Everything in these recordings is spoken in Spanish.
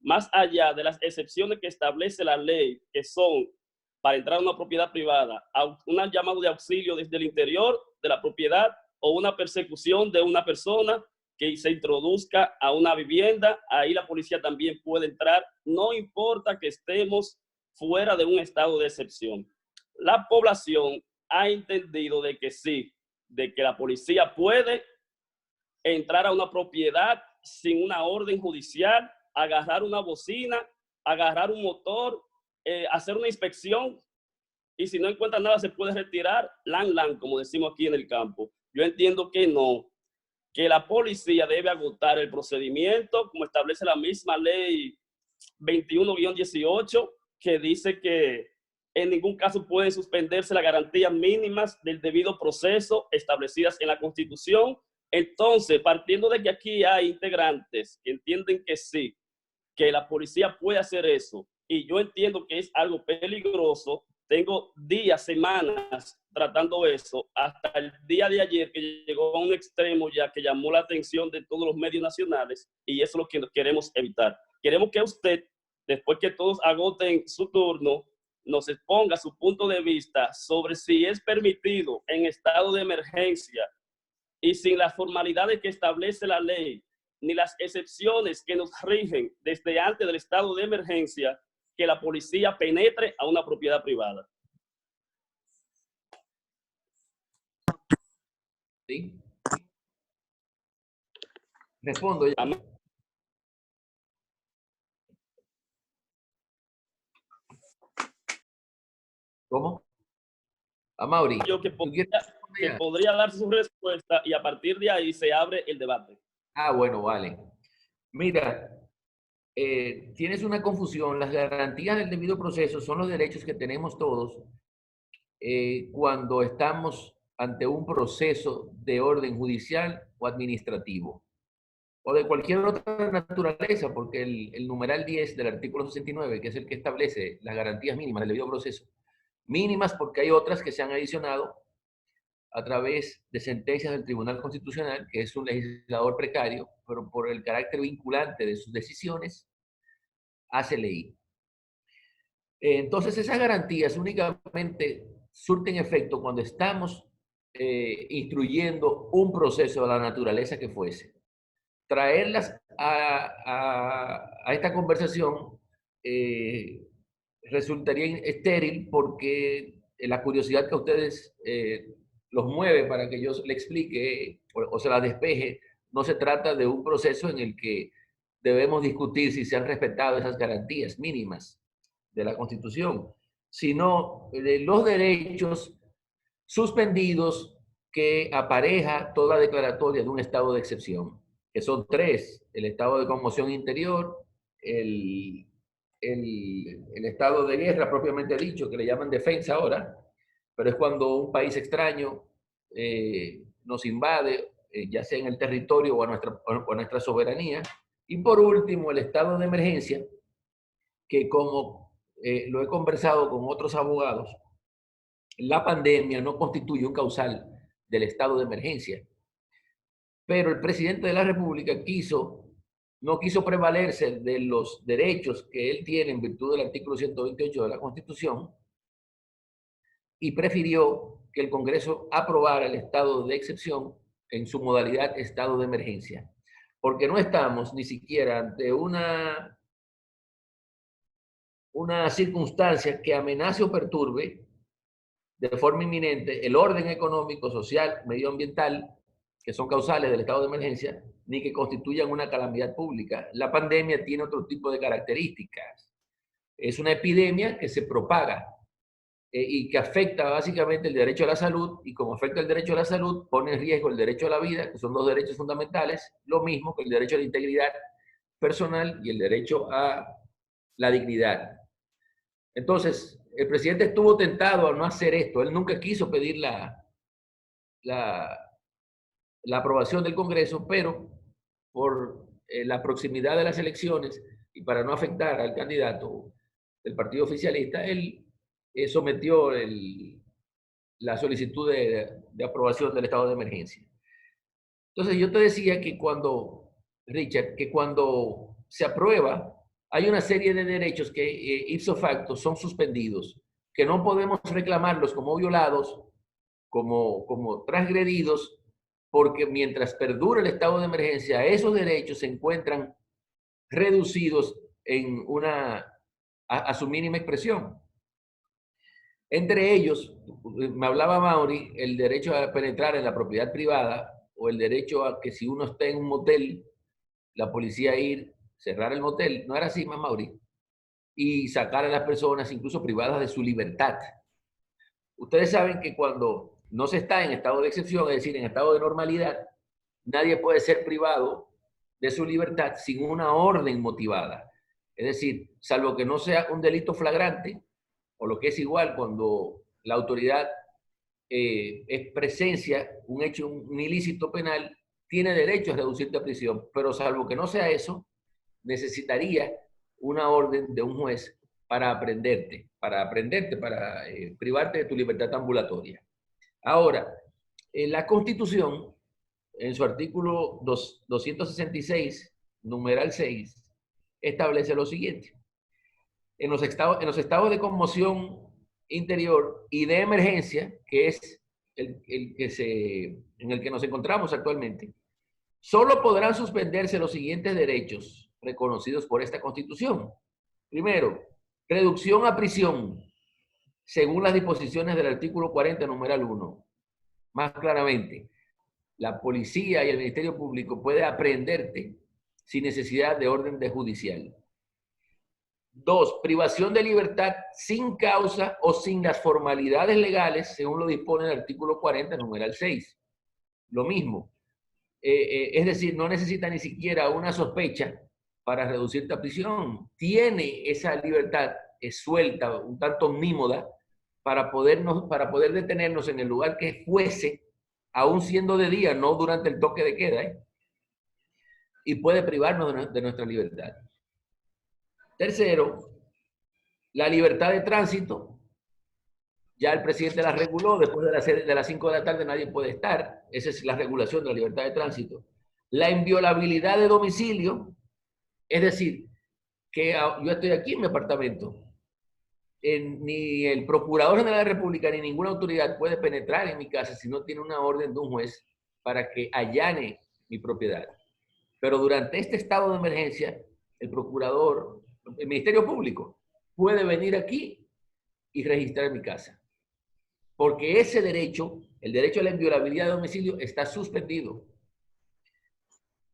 más allá de las excepciones que establece la ley, que son para entrar a una propiedad privada, un llamado de auxilio desde el interior de la propiedad o una persecución de una persona que se introduzca a una vivienda, ahí la policía también puede entrar, no importa que estemos fuera de un estado de excepción. La población ha entendido de que sí, de que la policía puede entrar a una propiedad sin una orden judicial, agarrar una bocina, agarrar un motor, hacer una inspección, y si no encuentra nada se puede retirar, como decimos aquí en el campo. Yo entiendo que no, que la policía debe agotar el procedimiento, como establece la misma ley 21-18, que dice que en ningún caso pueden suspenderse las garantías mínimas del debido proceso establecidas en la Constitución. Entonces, partiendo de que aquí hay integrantes que entienden que sí, que la policía puede hacer eso, y yo entiendo que es algo peligroso, tengo días, semanas tratando eso, hasta el día de ayer que llegó a un extremo ya que llamó la atención de todos los medios nacionales, y eso es lo que queremos evitar. Queremos que usted, después que todos agoten su turno, nos exponga su punto de vista sobre si es permitido en estado de emergencia y sin las formalidades que establece la ley, ni las excepciones que nos rigen desde antes del estado de emergencia, que la policía penetre a una propiedad privada. ¿Sí? Respondo ya. ¿Cómo? Amaury. Yo que podría darse su respuesta y a partir de ahí se abre el debate. Ah, bueno, vale. Mira, tienes una confusión. Las garantías del debido proceso son los derechos que tenemos todos cuando estamos ante un proceso de orden judicial o administrativo, o de cualquier otra naturaleza, porque el numeral 10 del artículo 69, que es el que establece las garantías mínimas del debido proceso, mínimas porque hay otras que se han adicionado a través de sentencias del Tribunal Constitucional, que es un legislador precario, pero por el carácter vinculante de sus decisiones, hace ley. Entonces, esas garantías únicamente surten efecto cuando estamos instruyendo un proceso de la naturaleza que fuese. Traerlas a esta conversación resultaría estéril porque la curiosidad que a ustedes los mueve para que yo le explique o se la despeje, no se trata de un proceso en el que debemos discutir si se han respetado esas garantías mínimas de la Constitución, sino de los derechos suspendidos que apareja toda declaratoria de un estado de excepción, que son tres: el estado de conmoción interior, el estado de guerra propiamente dicho, que le llaman defensa ahora, pero es cuando un país extraño nos invade, ya sea en el territorio o a nuestra soberanía, y por último el estado de emergencia, que como lo he conversado con otros abogados, la pandemia no constituye un causal del estado de emergencia. Pero el presidente de la República no quiso prevalerse de los derechos que él tiene en virtud del artículo 128 de la Constitución y prefirió que el Congreso aprobara el estado de excepción en su modalidad estado de emergencia. Porque no estamos ni siquiera ante una circunstancia que amenace o perturbe de forma inminente el orden económico, social, medioambiental, que son causales del estado de emergencia, ni que constituyan una calamidad pública. La pandemia tiene otro tipo de características. Es una epidemia que se propaga y que afecta básicamente el derecho a la salud, y como afecta el derecho a la salud, pone en riesgo el derecho a la vida, que son dos derechos fundamentales, lo mismo que el derecho a la integridad personal y el derecho a la dignidad. Entonces, el presidente estuvo tentado a no hacer esto. Él nunca quiso pedir la aprobación del Congreso, pero por la proximidad de las elecciones y para no afectar al candidato del partido oficialista, él sometió la solicitud de aprobación del estado de emergencia. Entonces, yo te decía que Richard, que cuando se aprueba hay una serie de derechos que ipso facto son suspendidos, que no podemos reclamarlos como violados, como transgredidos, porque mientras perdura el estado de emergencia, esos derechos se encuentran reducidos a su mínima expresión. Entre ellos, me hablaba Mauri, el derecho a penetrar en la propiedad privada o el derecho a que si uno está en un motel, la policía ir, cerrar el motel. ¿No era así, más Mauri? Y sacar a las personas incluso privadas de su libertad. Ustedes saben que cuando no se está en estado de excepción, es decir, en estado de normalidad, nadie puede ser privado de su libertad sin una orden motivada. Es decir, salvo que no sea un delito flagrante, o lo que es igual cuando la autoridad es presencia, un hecho, un ilícito penal, tiene derecho a reducirte a prisión, pero salvo que no sea eso, necesitaría una orden de un juez para privarte de tu libertad ambulatoria. Ahora, la Constitución, en su artículo 266, numeral 6, establece lo siguiente. En los estados de conmoción interior y de emergencia, que es en el que nos encontramos actualmente, solo podrán suspenderse los siguientes derechos reconocidos por esta Constitución. Primero, reducción a prisión, según las disposiciones del artículo 40, numeral 1. Más claramente, la policía y el Ministerio Público puede aprehenderte sin necesidad de orden judicial. 2, privación de libertad sin causa o sin las formalidades legales, según lo dispone el artículo 40, numeral 6. Lo mismo. Es decir, no necesita ni siquiera una sospecha para reducirte a prisión. Tiene esa libertad suelta, un tanto omnímoda, para poder detenernos en el lugar que fuese, aún siendo de día, no durante el toque de queda, y puede privarnos de nuestra libertad. Tercero, la libertad de tránsito. Ya el presidente la reguló, después de las 5 de la tarde nadie puede estar. Esa es la regulación de la libertad de tránsito. La inviolabilidad de domicilio, es decir, que yo estoy aquí en mi apartamento. Ni el Procurador General de la República ni ninguna autoridad puede penetrar en mi casa si no tiene una orden de un juez para que allane mi propiedad. Pero durante este estado de emergencia, el procurador, el Ministerio Público, puede venir aquí y registrar mi casa. Porque ese derecho, el derecho a la inviolabilidad de domicilio, está suspendido.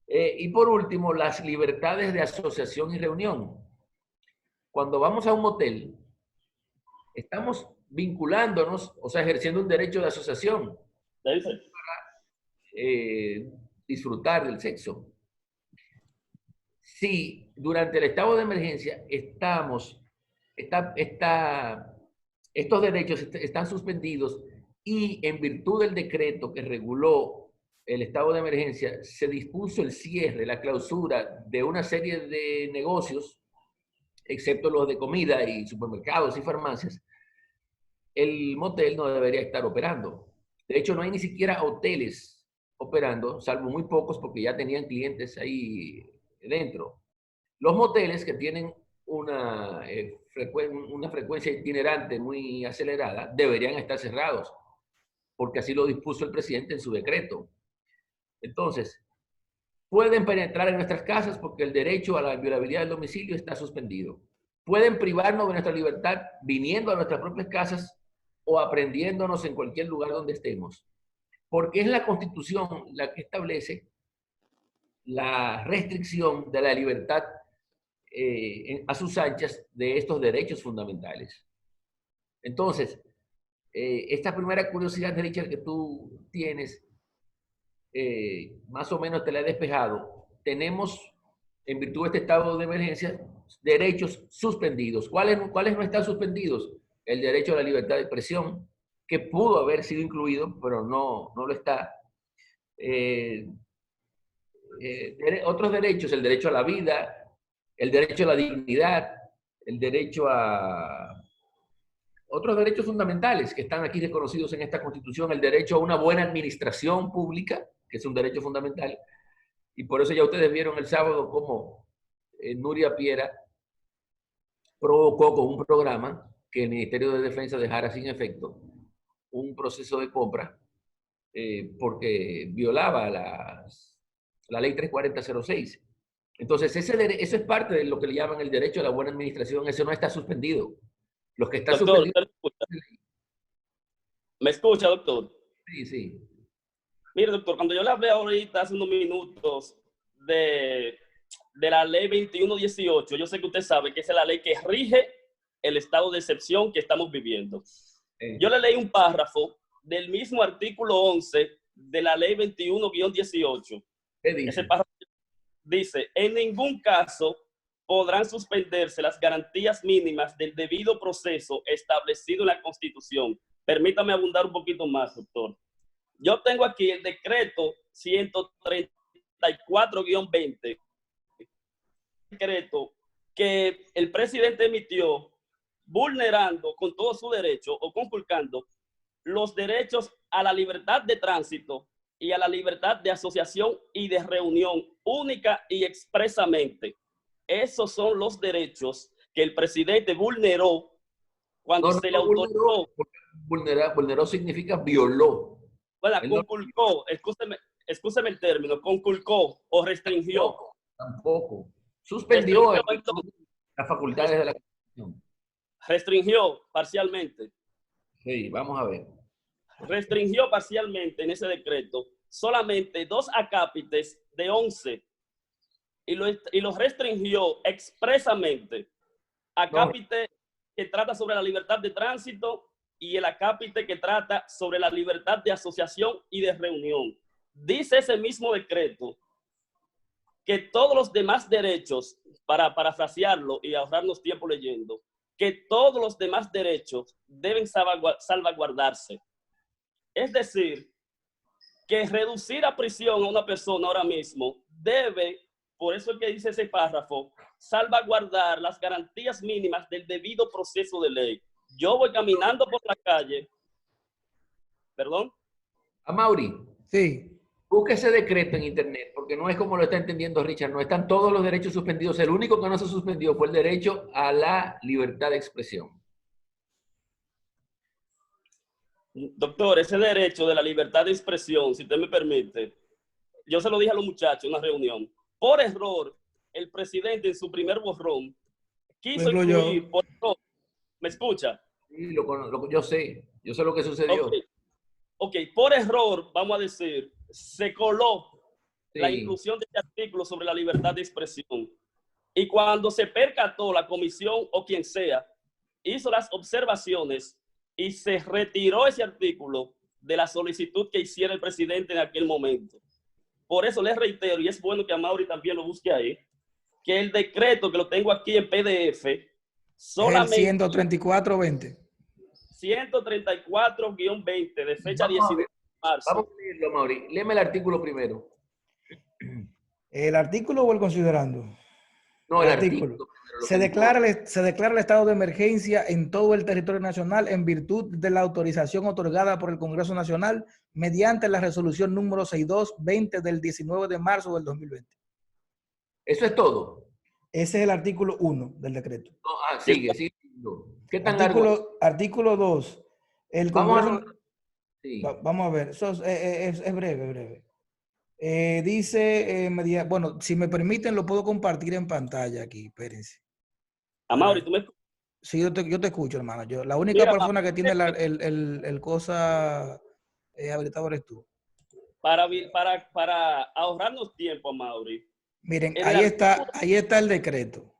Y por último, las libertades de asociación y reunión. Cuando vamos a un motel, estamos vinculándonos, o sea, ejerciendo un derecho de asociación para disfrutar del sexo. Si durante el estado de emergencia estos derechos están suspendidos y en virtud del decreto que reguló el estado de emergencia se dispuso el cierre, la clausura de una serie de negocios, excepto los de comida y supermercados y farmacias, el motel no debería estar operando. De hecho, no hay ni siquiera hoteles operando, salvo muy pocos porque ya tenían clientes ahí dentro. Los moteles que tienen una frecuencia itinerante muy acelerada deberían estar cerrados, porque así lo dispuso el presidente en su decreto. Entonces, pueden penetrar en nuestras casas porque el derecho a la inviolabilidad del domicilio está suspendido. Pueden privarnos de nuestra libertad viniendo a nuestras propias casas o aprendiéndonos en cualquier lugar donde estemos. Porque es la Constitución la que establece la restricción de la libertad a sus anchas de estos derechos fundamentales. Entonces, esta primera curiosidad, Richard, que tú tienes, más o menos te la he despejado. Tenemos, en virtud de este estado de emergencia, derechos suspendidos. ¿Cuáles no están suspendidos? El derecho a la libertad de expresión, que pudo haber sido incluido, pero no lo está. Otros derechos, el derecho a la vida, el derecho a la dignidad, el derecho a otros derechos fundamentales que están aquí reconocidos en esta Constitución, el derecho a una buena administración pública, que es un derecho fundamental, y por eso ya ustedes vieron el sábado cómo Nuria Piera provocó con un programa que el Ministerio de Defensa dejara sin efecto un proceso de compra porque violaba la ley 34006. Entonces, eso es parte de lo que le llaman el derecho a la buena administración. Eso no está suspendido. Lo que está Doctor, suspendido... ¿usted me escucha? ¿Me escucha, doctor? Sí, sí. Mire, doctor, cuando yo le hablé ahorita, hace unos minutos, de la ley 2118, yo sé que usted sabe que esa es la ley que rige el estado de excepción que estamos viviendo. Yo le leí un párrafo del mismo artículo 11 de la ley 21-18. ¿Qué dice? Ese párrafo dice, en ningún caso podrán suspenderse las garantías mínimas del debido proceso establecido en la Constitución. Permítame abundar un poquito más, doctor. Yo tengo aquí el decreto 134-20, decreto que el presidente emitió vulnerando con todo su derecho o conculcando los derechos a la libertad de tránsito y a la libertad de asociación y de reunión única y expresamente. Esos son los derechos que el presidente vulneró cuando se le autorizó. Vulneró significa violó. Bueno, conculcó, escúcheme el término, conculcó o restringió. Tampoco. Suspendió entonces, las facultades de la Constitución. Restringió parcialmente. Sí, vamos a ver. Restringió parcialmente en ese decreto solamente 2 acápites de 11 y los restringió expresamente. Acápite que trata sobre la libertad de tránsito y el acápite que trata sobre la libertad de asociación y de reunión. Dice ese mismo decreto que todos los demás derechos, para parafrasearlo y ahorrarnos tiempo leyendo, que todos los demás derechos deben salvaguardarse. Es decir, que reducir a prisión a una persona ahora mismo debe, por eso es que dice ese párrafo, salvaguardar las garantías mínimas del debido proceso de ley. Yo voy caminando por la calle. ¿Perdón? Amaury. Sí. Busque ese decreto en internet, porque no es como lo está entendiendo Richard, no están todos los derechos suspendidos. El único que no se suspendió fue el derecho a la libertad de expresión. Doctor, ese derecho de la libertad de expresión, si usted me permite, yo se lo dije a los muchachos en una reunión. Por error, el presidente en su primer borrón quiso incluir, por error, ¿me escucha? Sí, yo sé lo que sucedió. Ok, por error, vamos a decir, se coló sí. La inclusión de este artículo sobre la libertad de expresión. Y cuando se percató la comisión o quien sea, hizo las observaciones y se retiró ese artículo de la solicitud que hiciera el presidente en aquel momento. Por eso les reitero, y es bueno que Amaury también lo busque ahí, que el decreto que lo tengo aquí en PDF, solamente... El 134-20. 134-20 de fecha 19 de marzo. Vamos a leerlo, Amaury. Léeme el artículo primero. ¿El artículo o el considerando? No, el artículo. Se declara el estado de emergencia en todo el territorio nacional en virtud de la autorización otorgada por el Congreso Nacional mediante la resolución número 62-20 del 19 de marzo del 2020. ¿Eso es todo? Ese es el artículo 1 del decreto. No, sigue. ¿Qué tan largo? Artículo 2. El Congreso... Vamos a ver, eso es breve. Dice, bueno, si me permiten, lo puedo compartir en pantalla aquí, espérense. Amaury, ¿tú me escuchas? Sí, yo te escucho, hermano. La única persona que tiene el cosa habilitado eres tú. Para ahorrarnos tiempo, Amaury. Miren, ahí está el decreto.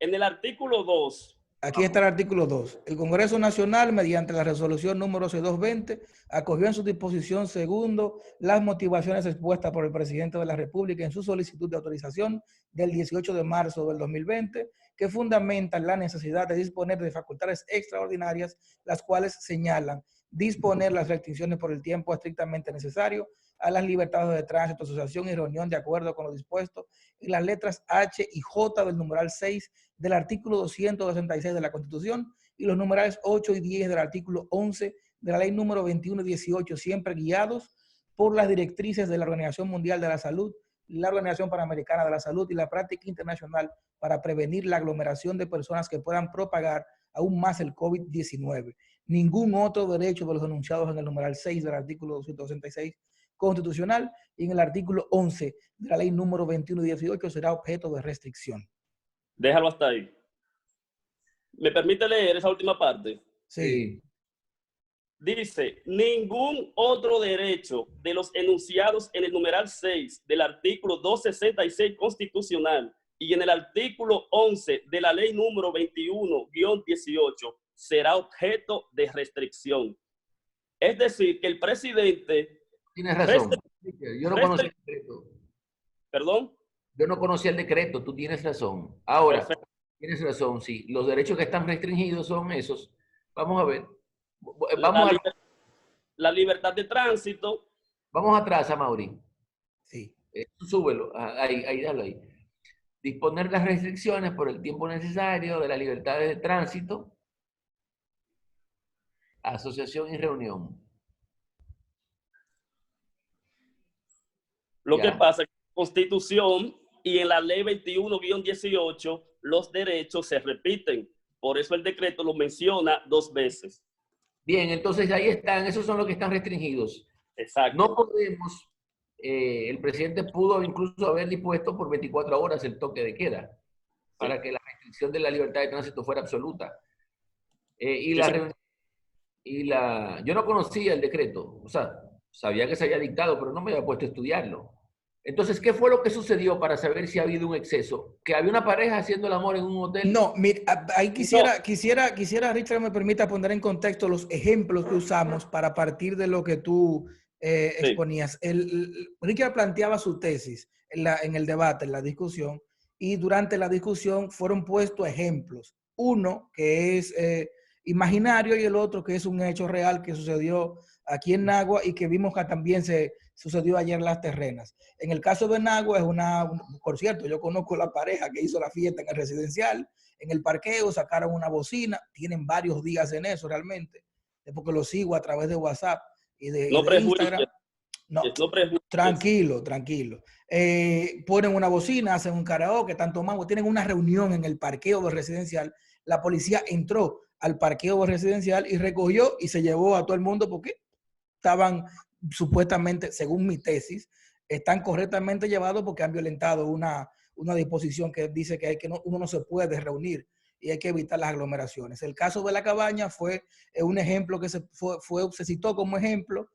En el artículo 2. Aquí está el artículo 2. El Congreso Nacional, mediante la resolución número 6220, acogió en su disposición segundo las motivaciones expuestas por el presidente de la República en su solicitud de autorización del 18 de marzo del 2020, que fundamentan la necesidad de disponer de facultades extraordinarias, las cuales señalan disponer las restricciones por el tiempo estrictamente necesario a las libertades de tránsito, asociación y reunión de acuerdo con lo dispuesto en las letras H y J del numeral 6 del artículo 266 de la Constitución y los numerales 8 y 10 del artículo 11 de la ley número 21 y 18, siempre guiados por las directrices de la Organización Mundial de la Salud, la Organización Panamericana de la Salud y la práctica internacional para prevenir la aglomeración de personas que puedan propagar aún más el COVID-19. Ningún otro derecho de los enunciados en el numeral 6 del artículo 266 constitucional y en el artículo 11 de la ley número 21 y 18 será objeto de restricción. Déjalo hasta ahí. ¿Me permite leer esa última parte? Sí. Dice, ningún otro derecho de los enunciados en el numeral 6 del artículo 266 constitucional y en el artículo 11 de la ley número 21-18 será objeto de restricción. Es decir, que el presidente... Tienes razón. Yo no conocía el decreto. ¿Perdón? Yo no conocía el decreto, tú tienes razón. Ahora, Perfecto. tienes razón, sí. Los derechos que están restringidos son esos. Vamos a ver. La libertad de tránsito. Vamos atrás, Amaury. Sí. Súbelo. Ahí, dalo ahí. Disponer las restricciones por el tiempo necesario de las libertades de tránsito, asociación y reunión. Lo que pasa es que en la Constitución y en la ley 21-18 los derechos se repiten. Por eso el decreto lo menciona 2 veces. Bien, entonces ahí están, esos son los que están restringidos. Exacto. No podemos, el presidente pudo incluso haber dispuesto por 24 horas el toque de queda para que la restricción de la libertad de tránsito fuera absoluta. Yo no conocía el decreto, o sea, sabía que se había dictado, pero no me había puesto a estudiarlo. Entonces, ¿qué fue lo que sucedió para saber si ha habido un exceso? ¿Que había una pareja haciendo el amor en un hotel? No, mira, ahí quisiera, Richard, me permita poner en contexto los ejemplos que usamos para partir de lo que tú exponías. Richard planteaba su tesis en el debate, en la discusión, y durante la discusión fueron puestos ejemplos. Uno que es imaginario y el otro que es un hecho real que sucedió aquí en Nagua y que vimos que también se sucedió ayer en Las Terrenas. En el caso de Nagua es por cierto, yo conozco la pareja que hizo la fiesta en el residencial, en el parqueo, sacaron una bocina, tienen varios días en eso realmente, porque lo sigo a través de WhatsApp y de Instagram. No, tranquilo. Ponen una bocina, hacen un karaoke, están tomando, tienen una reunión en el parqueo del residencial. La policía entró al parqueo del residencial y recogió y se llevó a todo el mundo porque estaban supuestamente, según mi tesis, están correctamente llevados porque han violentado una disposición que dice que uno no se puede reunir y hay que evitar las aglomeraciones. El caso de la cabaña fue un ejemplo que se citó como ejemplo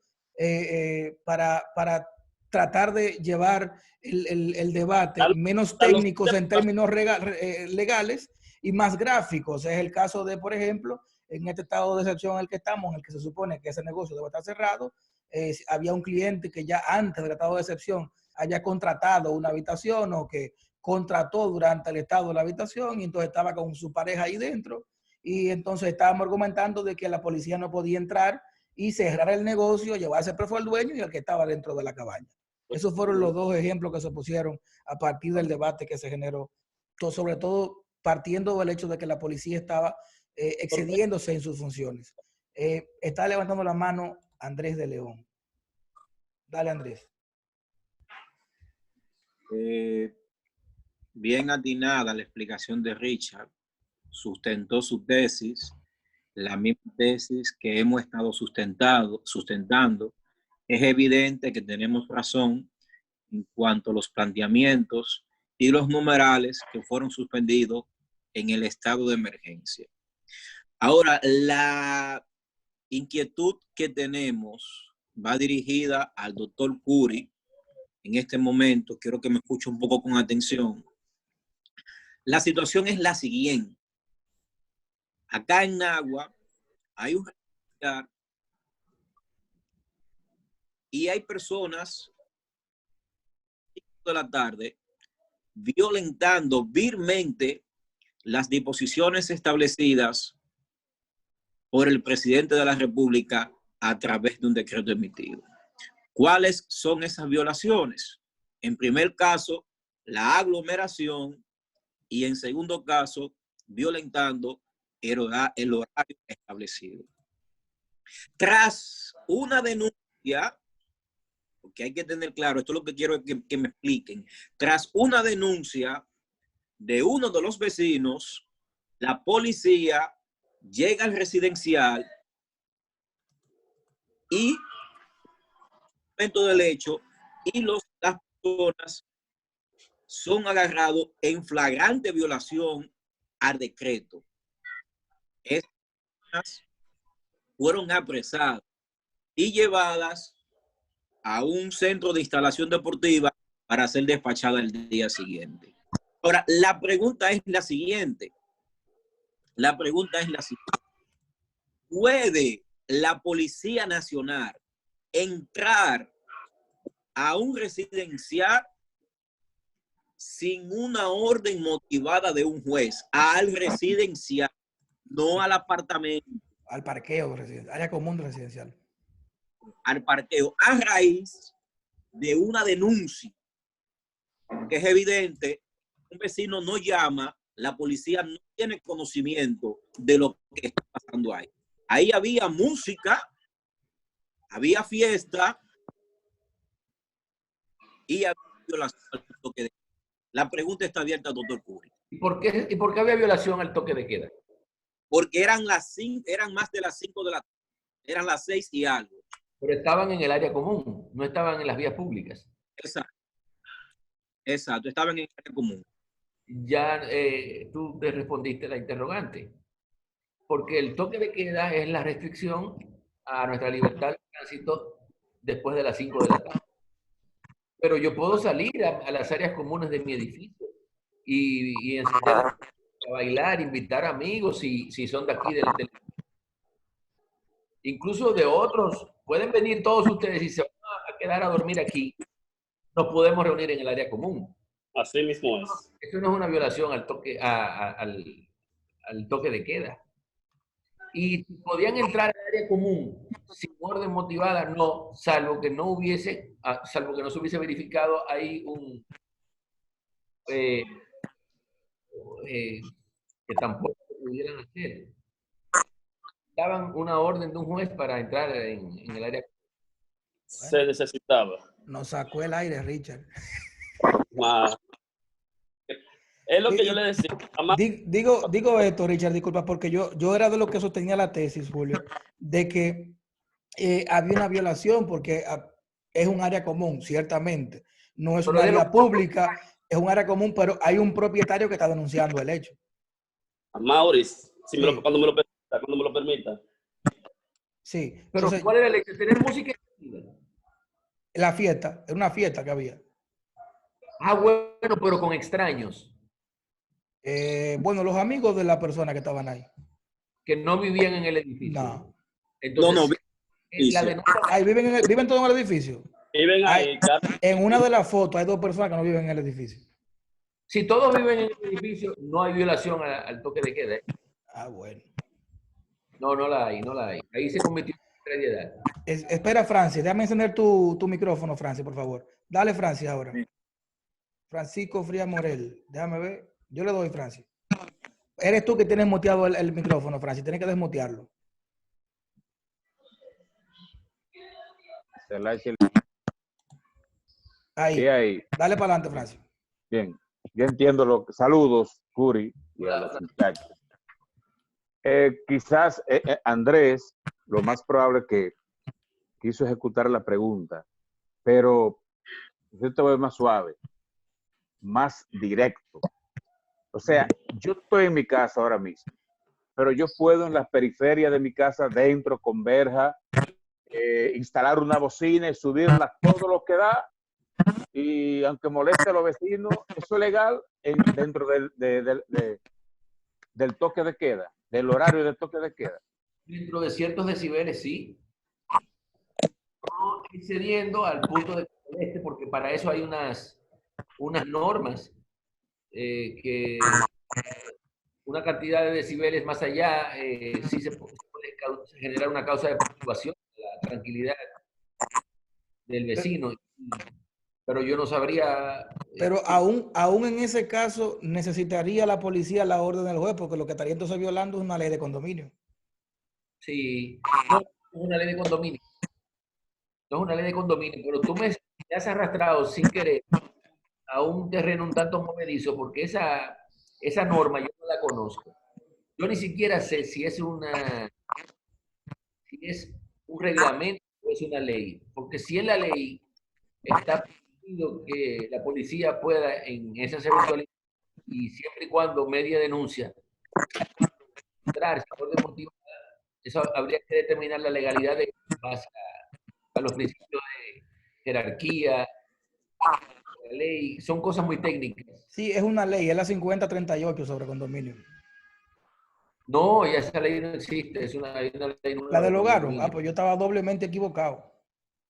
para tratar de llevar el debate menos técnicos en términos legales y más gráficos. Es el caso de, por ejemplo, en este estado de excepción en el que estamos, en el que se supone que ese negocio debe estar cerrado, había un cliente que ya antes del estado de excepción haya contratado una habitación o que contrató durante el estado de la habitación y entonces estaba con su pareja ahí dentro y entonces estábamos argumentando de que la policía no podía entrar y cerrar el negocio, llevarse preso al dueño y al que estaba dentro de la cabaña. Esos fueron los dos ejemplos que se pusieron a partir del debate que se generó, sobre todo partiendo del hecho de que la policía estaba excediéndose en sus funciones. Está levantando la mano Andrés de León. Dale, Andrés. Bien atinada la explicación de Richard. Sustentó su tesis, la misma tesis que hemos estado sustentando. Es evidente que tenemos razón en cuanto a los planteamientos y los numerales que fueron suspendidos en el estado de emergencia. Ahora, la inquietud que tenemos va dirigida al doctor Curi. En este momento, quiero que me escuche un poco con atención. La situación es la siguiente. Acá en Nagua hay un residencial y hay personas de la tarde violentando vilmente las disposiciones establecidas por el presidente de la República a través de un decreto emitido. ¿Cuáles son esas violaciones? En primer caso, la aglomeración y en segundo caso, violentando el horario establecido. Tras una denuncia, ¿ok?, porque hay que tener claro, esto es lo que quiero que me expliquen. Tras una denuncia de uno de los vecinos, la policía llega al residencial y momento del hecho y las personas son agarrados en flagrante violación al decreto. Estas personas fueron apresadas y llevadas a un centro de instalación deportiva para ser despachadas el día siguiente. Ahora, la pregunta es la siguiente. ¿Puede la Policía Nacional entrar a un residencial sin una orden motivada de un juez? Al residencial, no al apartamento. Al parqueo residencial, área común residencial. Al parqueo, a raíz de una denuncia, que es evidente, un vecino no llama, la policía no tiene conocimiento de lo que está pasando ahí. Ahí había música, había fiesta y había violación al toque de queda. La pregunta está abierta, doctor Curry. ¿Y por qué había violación al toque de queda? Porque eran más de las 5 de la tarde, eran las 6 y algo. Pero estaban en el área común, no estaban en las vías públicas. Exacto, estaban en el área común. Ya tú te respondiste la interrogante. Porque el toque de queda es la restricción a nuestra libertad de tránsito después de las 5 de la tarde. Pero yo puedo salir a las áreas comunes de mi edificio y enseñar a bailar, invitar amigos si son de aquí del incluso de otros. Pueden venir todos ustedes y se van a quedar a dormir aquí. Nos podemos reunir en el área común. Así mismo es. Eso no es una violación al toque, al toque de queda. Y podían entrar al área común sin orden motivada, no, salvo que no se hubiese verificado ahí que tampoco pudieran hacer. Daban una orden de un juez para entrar en el área. Se necesitaba. Nos sacó el aire, Richard. Es lo que yo le decía. Digo esto, Richard, disculpa, porque yo era de los que sostenía la tesis, Julio, de que había una violación porque es un área común, ciertamente. No es un área pública, es un área común, pero hay un propietario que está denunciando el hecho. Maurice, sí. Cuando me lo permita. Sí. Pero Entonces, ¿cuál era el hecho? ¿Tener música? La fiesta, era una fiesta que había. Ah, bueno, pero con extraños. Bueno, los amigos de la persona que estaban ahí. Que no vivían en el edificio. No. Entonces, ahí viven todos en el edificio. Viven ahí. En una de las fotos hay 2 personas que no viven en el edificio. Si todos viven en el edificio, no hay violación al toque de queda. Ah, bueno. No la hay. Ahí se cometió una arbitrariedad. Espera, Francis, déjame encender tu micrófono, Francis, por favor. Dale, Francis, ahora. Sí. Francisco Frías Morel. Déjame ver. Yo le doy, Francis. Eres tú que tienes muteado el micrófono, Francis. Tienes que desmutearlo. Ahí. Sí, ahí. Dale para adelante, Francis. Bien. Yo entiendo saludos, Curi, y a los muchachos. Quizás Andrés, lo más probable que quiso ejecutar la pregunta, pero yo te voy más suave, más directo. O sea, yo estoy en mi casa ahora mismo, pero yo puedo en las periferias de mi casa, dentro, con verja, instalar una bocina y subirla todo lo que da, y aunque moleste a los vecinos, eso es legal dentro del toque de queda, del horario del toque de queda. Dentro de ciertos decibeles, sí. No excediendo al punto de moleste, porque para eso hay unas normas que una cantidad de decibeles más allá sí se puede generar una causa de perturbación de la tranquilidad del vecino. Pero yo no sabría... Pero aún en ese caso necesitaría la policía la orden del juez, porque lo que estaría entonces violando es una ley de condominio. Sí, no es una ley de condominio. no es una ley de condominio, pero tú me has arrastrado sin querer a un terreno un tanto movedizo porque esa norma yo no la conozco. Yo ni siquiera sé si es un reglamento o es una ley, porque si es la ley, está permitido que la policía pueda en esas eventualidades y siempre y cuando media denuncia, entrar, si por motivo, eso habría que determinar la legalidad de base a los principios de jerarquía, la ley, son cosas muy técnicas. Sí, es una ley, es la 5038 sobre condominio. No, ya esa ley no existe, hay una ley nueva. ¿La derogaron? Ah, pues yo estaba doblemente equivocado.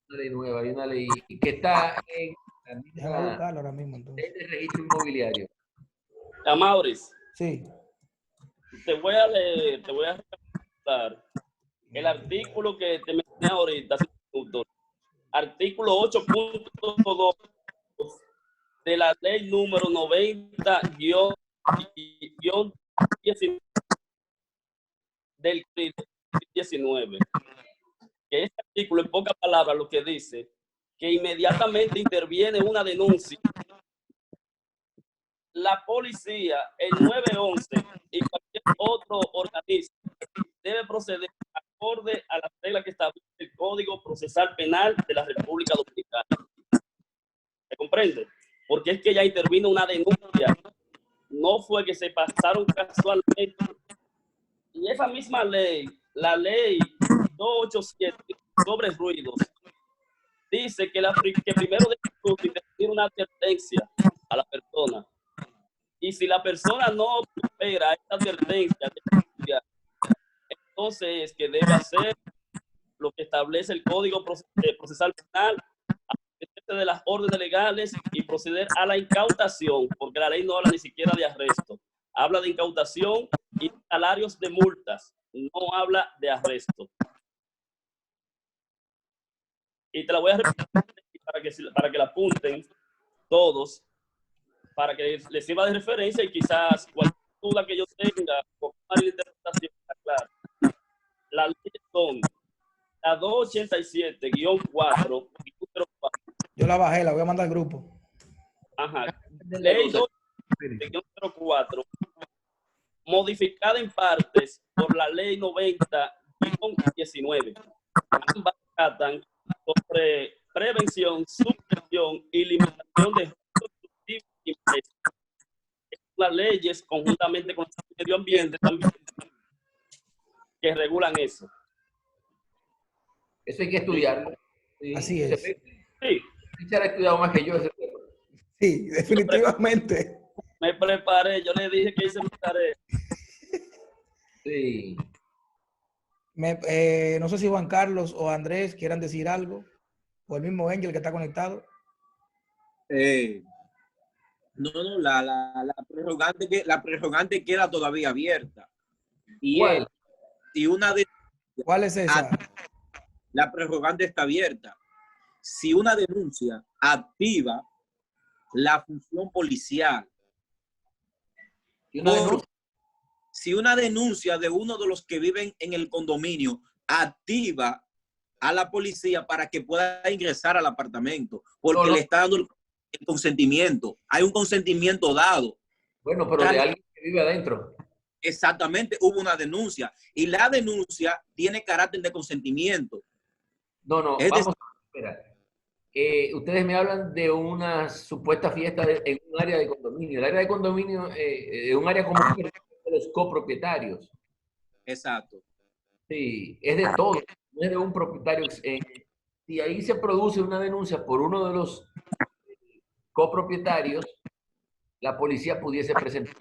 Una ley nueva, hay una ley que está en la Déjame buscarlo ahora mismo, ley entonces. de registro inmobiliario. Amauris, Sí. te voy a leer, te voy a recordar el artículo que te mencioné ahorita, hace un minuto. Artículo 8.2 de la ley número 90-19 del 19. Que este artículo, en pocas palabras, lo que dice, que inmediatamente interviene una denuncia, la policía, el 911 y cualquier otro organismo debe proceder acorde a las reglas que establece el Código Procesal Penal de la República Dominicana. ¿Se comprende? Porque es que ya intervino una denuncia, no fue que se pasaron casualmente. Y esa misma ley, la ley 287 sobre ruidos, dice que primero debe intervenir una advertencia a la persona. Y si la persona no supera esta advertencia, entonces que debe hacer lo que establece el Código Procesal Penal, de las órdenes legales y proceder a la incautación, porque la ley no habla ni siquiera de arresto, habla de incautación y salarios de multas, no habla de arresto. Y te la voy a repetir para que la apunten todos, para que les sirva de referencia y quizás cualquier duda que yo tenga o una interpretación está clara. Las leyes son la 287-4. Yo la bajé, la voy a mandar al grupo. Ajá. Ley 287-4, modificada en partes por la ley 90-19. Ambas tratan sobre prevención, supresión y limitación de las leyes conjuntamente con el medio ambiente también que regulan eso. Eso hay que estudiarlo. Así es. Sí. Richard ha estudiado más que yo ese tema. Sí, definitivamente. Me preparé, yo le dije que hice mi tarea. Sí. No sé si Juan Carlos o Andrés quieran decir algo, o el mismo Ángel que está conectado. No, la prerrogante queda todavía abierta. Y, ¿Cuál? ¿Cuál es esa? La prerrogante está abierta. Si una denuncia activa la función policial, si una denuncia de uno de los que viven en el condominio activa a la policía para que pueda ingresar al apartamento, porque le está dando el consentimiento. Hay un consentimiento dado. Bueno, pero de alguien que vive adentro. Exactamente, hubo una denuncia y la denuncia tiene carácter de consentimiento. No, vamos a esperar. Ustedes me hablan de una supuesta fiesta en un área de condominio. El área de condominio es un área común de los copropietarios. Exacto. Sí, es de todo, no es de un propietario. Si ahí se produce una denuncia por uno de los copropietarios, la policía pudiese presentar.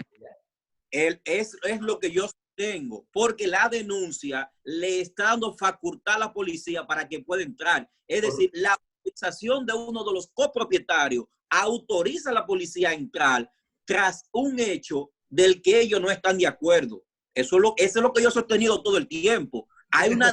Es lo que yo tengo, porque la denuncia le está dando facultad a la policía para que pueda entrar. Es decir, la autorización de uno de los copropietarios autoriza a la policía a entrar tras un hecho del que ellos no están de acuerdo. Eso es lo que yo he sostenido todo el tiempo. Hay una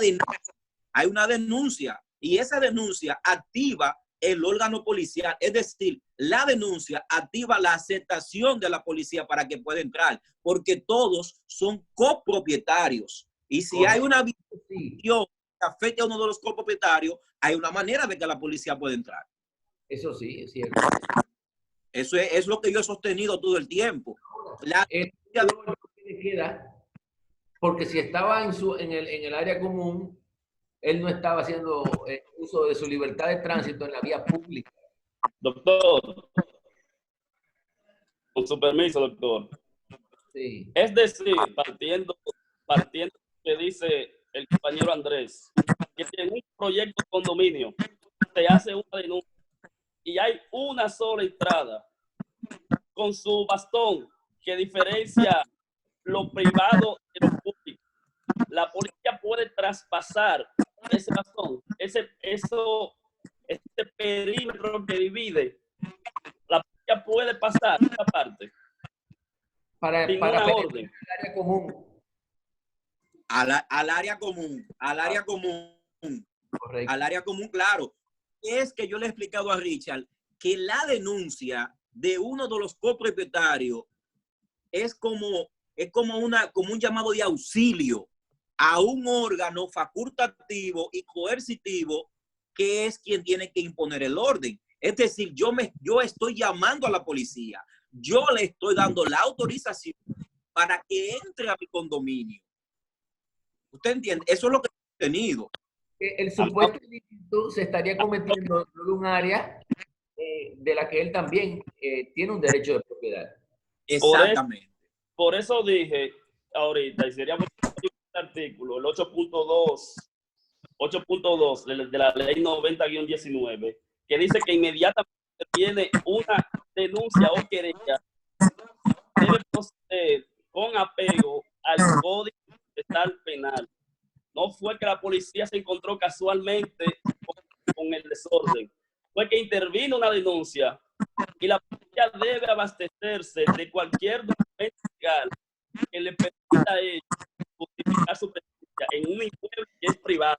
denuncia y esa denuncia activa el órgano policial, es decir, la denuncia activa la aceptación de la policía para que pueda entrar, porque todos son copropietarios. Y si hay una violación afecte a uno de los copropietarios, hay una manera de que la policía pueda entrar. Eso sí, es cierto. Eso es lo que yo he sostenido todo el tiempo. Porque si estaba en el área común, él no estaba haciendo uso de su libertad de tránsito en la vía pública. Doctor, con su permiso, doctor. Sí. Es decir, partiendo que dice el compañero Andrés, que si en un proyecto de condominio se hace una denuncia y hay una sola entrada con su bastón que diferencia lo privado de lo público, la policía puede traspasar ese bastón, ese perímetro que divide, la policía puede pasar esa parte Para una orden. El área común. Al área común, Correcto. al área común, claro. Es que yo le he explicado a Richard que la denuncia de uno de los copropietarios es como un llamado de auxilio a un órgano facultativo y coercitivo que es quien tiene que imponer el orden. Es decir, yo estoy llamando a la policía, yo le estoy dando la autorización para que entre a mi condominio. ¿Usted entiende? Eso es lo que he tenido. El supuesto ilícito se estaría cometiendo en un área de la que él también tiene un derecho de propiedad. Exactamente. Por eso dije ahorita, y sería muy el artículo, el 8.2 de la ley 90-19, que dice que inmediatamente tiene una denuncia o querella, debe proceder con apego al Código Procesal Penal. No fue que la policía se encontró casualmente con el desorden, fue que intervino una denuncia y la policía debe abastecerse de cualquier documento legal que le permita a ellos justificar su presencia en un inmueble que es privado.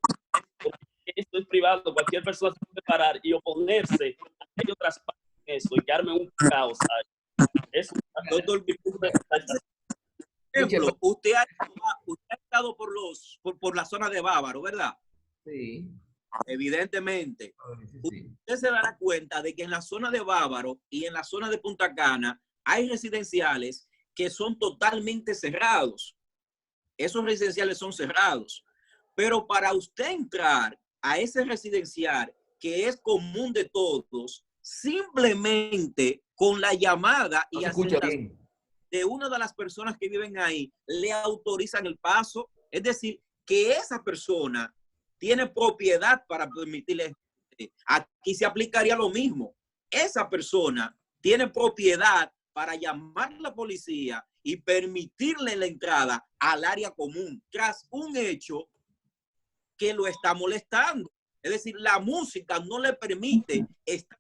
Porque esto es privado, cualquier persona se puede parar y oponerse a que ellos traspasen eso y que armen un caos ahí. Eso, Doctor, ejemplo, usted ha estado por la zona de Bávaro, ¿verdad? Sí. Evidentemente. Sí. Usted se dará cuenta de que en la zona de Bávaro y en la zona de Punta Cana hay residenciales que son totalmente cerrados. Esos residenciales son cerrados. Pero para usted entrar a ese residencial que es común de todos, simplemente con la llamada y aceptación de una de las personas que viven ahí, le autorizan el paso. Es decir, que esa persona tiene propiedad para permitirle. Aquí se aplicaría lo mismo. Esa persona tiene propiedad para llamar a la policía y permitirle la entrada al área común tras un hecho que lo está molestando. Es decir, la música no le permite estar.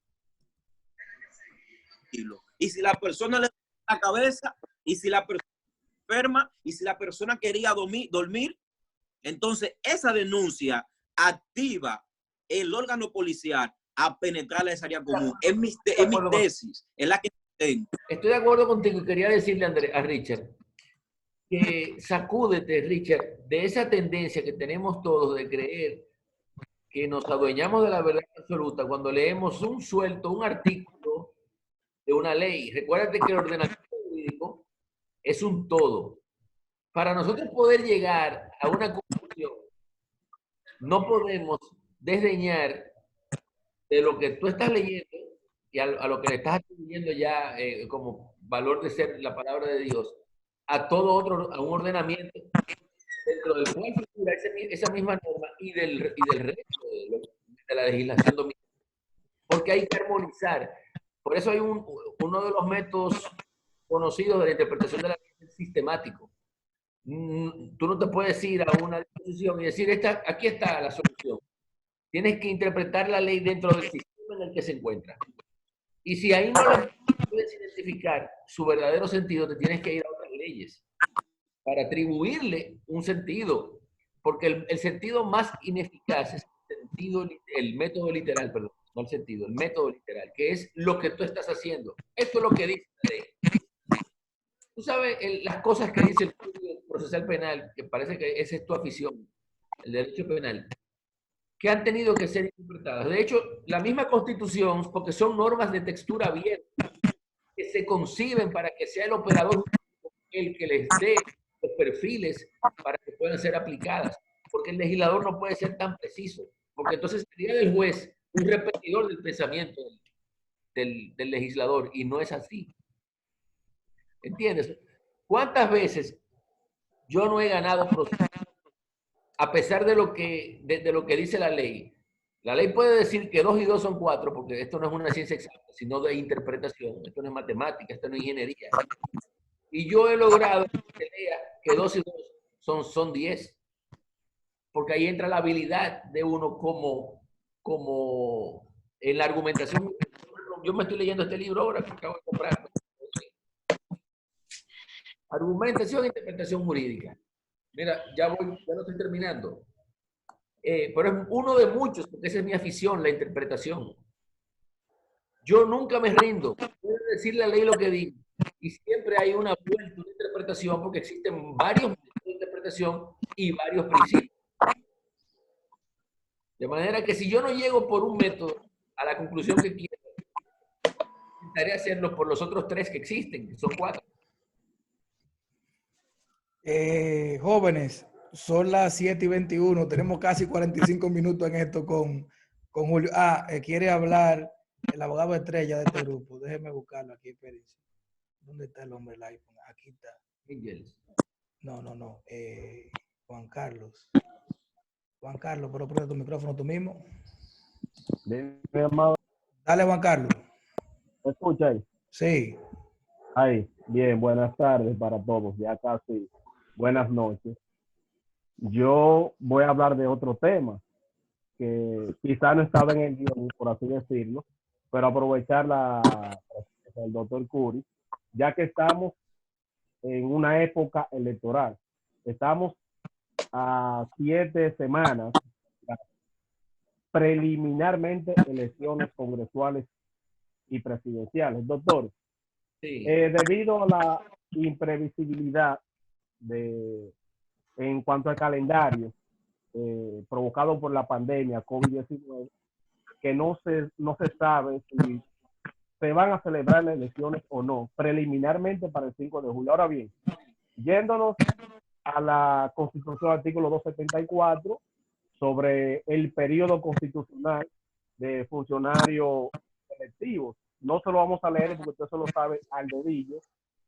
Y si la persona le da la cabeza, y si la persona enferma, y si la persona quería dormir, entonces esa denuncia activa el órgano policial a penetrar a esa área común. Es mi tesis, es la que tengo. Estoy de acuerdo contigo y quería decirle a Richard que sacúdete, Richard, de esa tendencia que tenemos todos de creer que nos adueñamos de la verdad absoluta cuando leemos un artículo de una ley. Recuérdate que el ordenamiento jurídico es un todo. Para nosotros poder llegar a una conclusión, no podemos desdeñar de lo que tú estás leyendo y a lo que le estás atribuyendo ya como valor de ser la palabra de Dios, a todo otro, a un ordenamiento dentro del cual figura esa misma norma y del resto de la legislación dominicana. Porque hay que armonizar. Por eso hay uno de los métodos conocidos de la interpretación de la ley sistemático. Tú no te puedes ir a una disposición y decir, aquí está la solución. Tienes que interpretar la ley dentro del sistema en el que se encuentra. Y si ahí no le puedes identificar su verdadero sentido, te tienes que ir a otras leyes para atribuirle un sentido. Porque el sentido más ineficaz es el método literal, perdón, no el sentido, el método literal, que es lo que tú estás haciendo. Esto es lo que dice la ley. Tú sabes las cosas que dice el Código Procesal Penal, que parece que esa es tu afición, el derecho penal. que han tenido que ser interpretadas. De hecho, la misma Constitución, porque son normas de textura abierta, que se conciben para que sea el operador el que les dé los perfiles para que puedan ser aplicadas, porque el legislador no puede ser tan preciso, porque entonces sería del juez un repetidor del pensamiento del legislador, y no es así. ¿Entiendes? ¿Cuántas veces yo no he ganado procesos a pesar de lo que dice la ley? La ley puede decir que 2 y 2 son 4, porque esto no es una ciencia exacta, sino de interpretación. Esto no es matemática, esto no es ingeniería. Y yo he logrado que lea que 2 y 2 son 10. Porque ahí entra la habilidad de uno como en la argumentación. Yo me estoy leyendo este libro ahora que acabo de comprar. Argumentación e interpretación jurídica. Mira, ya no estoy terminando. Pero es uno de muchos, porque esa es mi afición, la interpretación. Yo nunca me rindo. Puedo decir la ley lo que digo. Y siempre hay una vuelta, una interpretación, porque existen varios métodos de interpretación y varios principios. De manera que si yo no llego por un método a la conclusión que quiero, intentaré hacerlo por los otros 3 que existen, que son 4. Jóvenes, son las 7:21. Tenemos casi 45 minutos en esto con Julio. Quiere hablar el abogado estrella de este grupo. Déjeme buscarlo aquí, espérense. ¿Dónde está el hombre del iPhone? Aquí está. No. Juan Carlos. Juan Carlos, pero prende tu micrófono tú mismo. Dime, amado. Dale, Juan Carlos. ¿Me escuchas? Sí. Ay, bien, buenas tardes para todos, ya casi buenas noches. Yo voy a hablar de otro tema que quizá no estaba en el guión, por así decirlo, pero aprovechar el doctor Curi, ya que estamos en una época electoral. Estamos a 7 semanas, preliminarmente, elecciones congresuales y presidenciales. Doctor, Sí. Debido a la imprevisibilidad en cuanto al calendario provocado por la pandemia COVID-19, que no se sabe si se van a celebrar las elecciones o no, preliminarmente para el 5 de julio. Ahora bien, yéndonos a la Constitución, artículo 274, sobre el periodo constitucional de funcionarios electivos. No se lo vamos a leer porque usted se lo sabe al dedillo,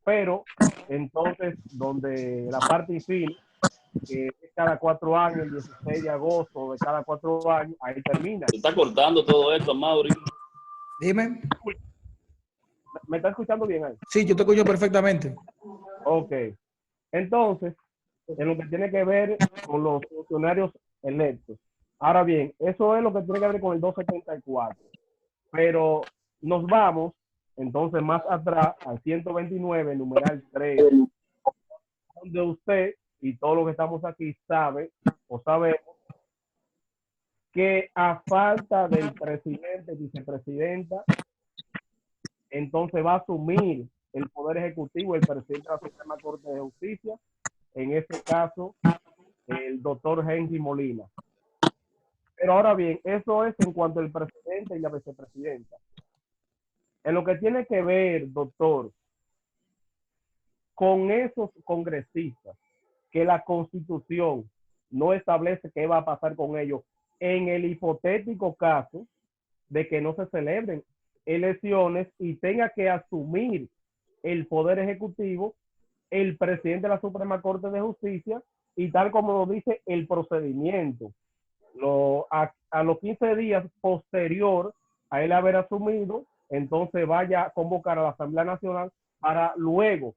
pero entonces, donde la parte infin, que es cada 4 años, el 16 de agosto de cada 4 años, ahí termina. Se está cortando todo esto, Mauri. Dime. ¿Me está escuchando bien ahí? Sí, yo te escucho perfectamente. Ok. Entonces, en lo que tiene que ver con los funcionarios electos. Ahora bien, eso es lo que tiene que ver con el 274. Pero nos vamos entonces más atrás al 129, numeral 3, donde usted y todos los que estamos aquí sabe o sabemos que a falta del presidente y vicepresidenta, entonces va a asumir el Poder Ejecutivo el presidente de la Suprema Corte de Justicia, en este caso el doctor Henry Molina. Pero ahora bien, eso es en cuanto al presidente y la vicepresidenta. En lo que tiene que ver, doctor, con esos congresistas que la Constitución no establece qué va a pasar con ellos en el hipotético caso de que no se celebren elecciones y tenga que asumir el Poder Ejecutivo el presidente de la Suprema Corte de Justicia, y tal como lo dice el procedimiento, a los 15 días posterior a él haber asumido, entonces vaya a convocar a la Asamblea Nacional para luego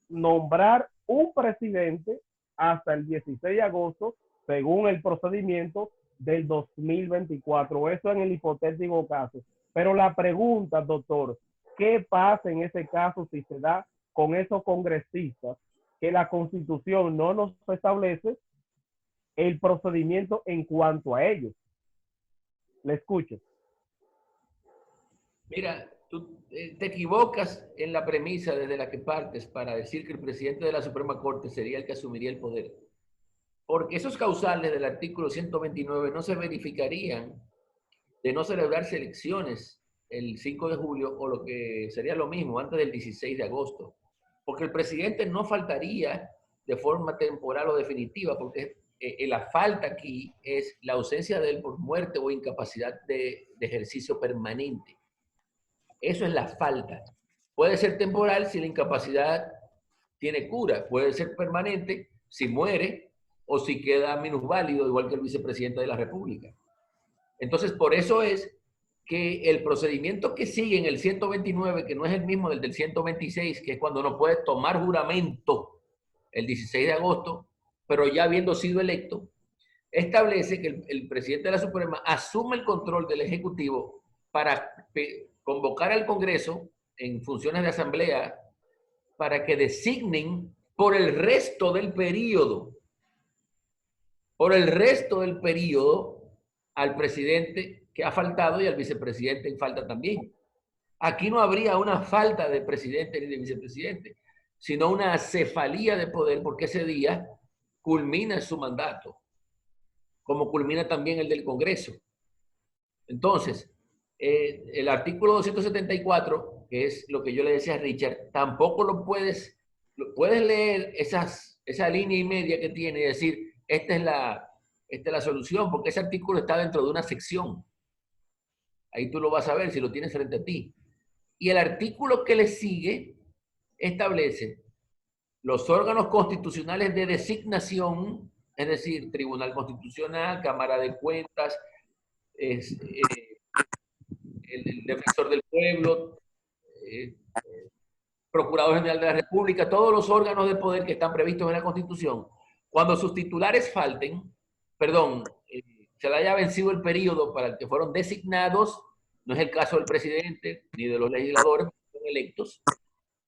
nombrar un presidente hasta el 16 de agosto, según el procedimiento del 2024. Eso en el hipotético caso. Pero la pregunta, doctor, ¿qué pasa en ese caso si se da con esos congresistas que la Constitución no nos establece el procedimiento en cuanto a ellos? Le escucho. Mira, tú te equivocas en la premisa desde la que partes para decir que el presidente de la Suprema Corte sería el que asumiría el poder. porque esos causales del artículo 129 no se verificarían de no celebrarse elecciones el 5 de julio o lo que sería lo mismo antes del 16 de agosto. Porque el presidente no faltaría de forma temporal o definitiva, porque la falta aquí es la ausencia de él por muerte o incapacidad de ejercicio permanente. Eso es la falta. Puede ser temporal si la incapacidad tiene cura, puede ser permanente si muere o si queda minusválido, igual que el vicepresidente de la República. Entonces, por eso es que el procedimiento que sigue en el 129, que no es el mismo del 126, que es cuando no puede tomar juramento el 16 de agosto, pero ya habiendo sido electo, establece que el presidente de la Suprema asume el control del Ejecutivo para convocar al Congreso en funciones de asamblea para que designen por el resto del periodo, al presidente que ha faltado y al vicepresidente en falta también. Aquí no habría una falta de presidente ni de vicepresidente, sino una acefalía de poder, porque ese día culmina su mandato, como culmina también el del Congreso. Entonces, el artículo 274, que es lo que yo le decía a Richard, tampoco lo puedes leer esa línea y media que tiene y decir, esta es la solución, porque ese artículo está dentro de una sección. Ahí tú lo vas a ver si lo tienes frente a ti. Y el artículo que le sigue establece los órganos constitucionales de designación, es decir, Tribunal Constitucional, Cámara de Cuentas, el Defensor del Pueblo, Procurador General de la República, todos los órganos de poder que están previstos en la Constitución. Cuando sus titulares falten, se le haya vencido el periodo para el que fueron designados, no es el caso del presidente ni de los legisladores electos,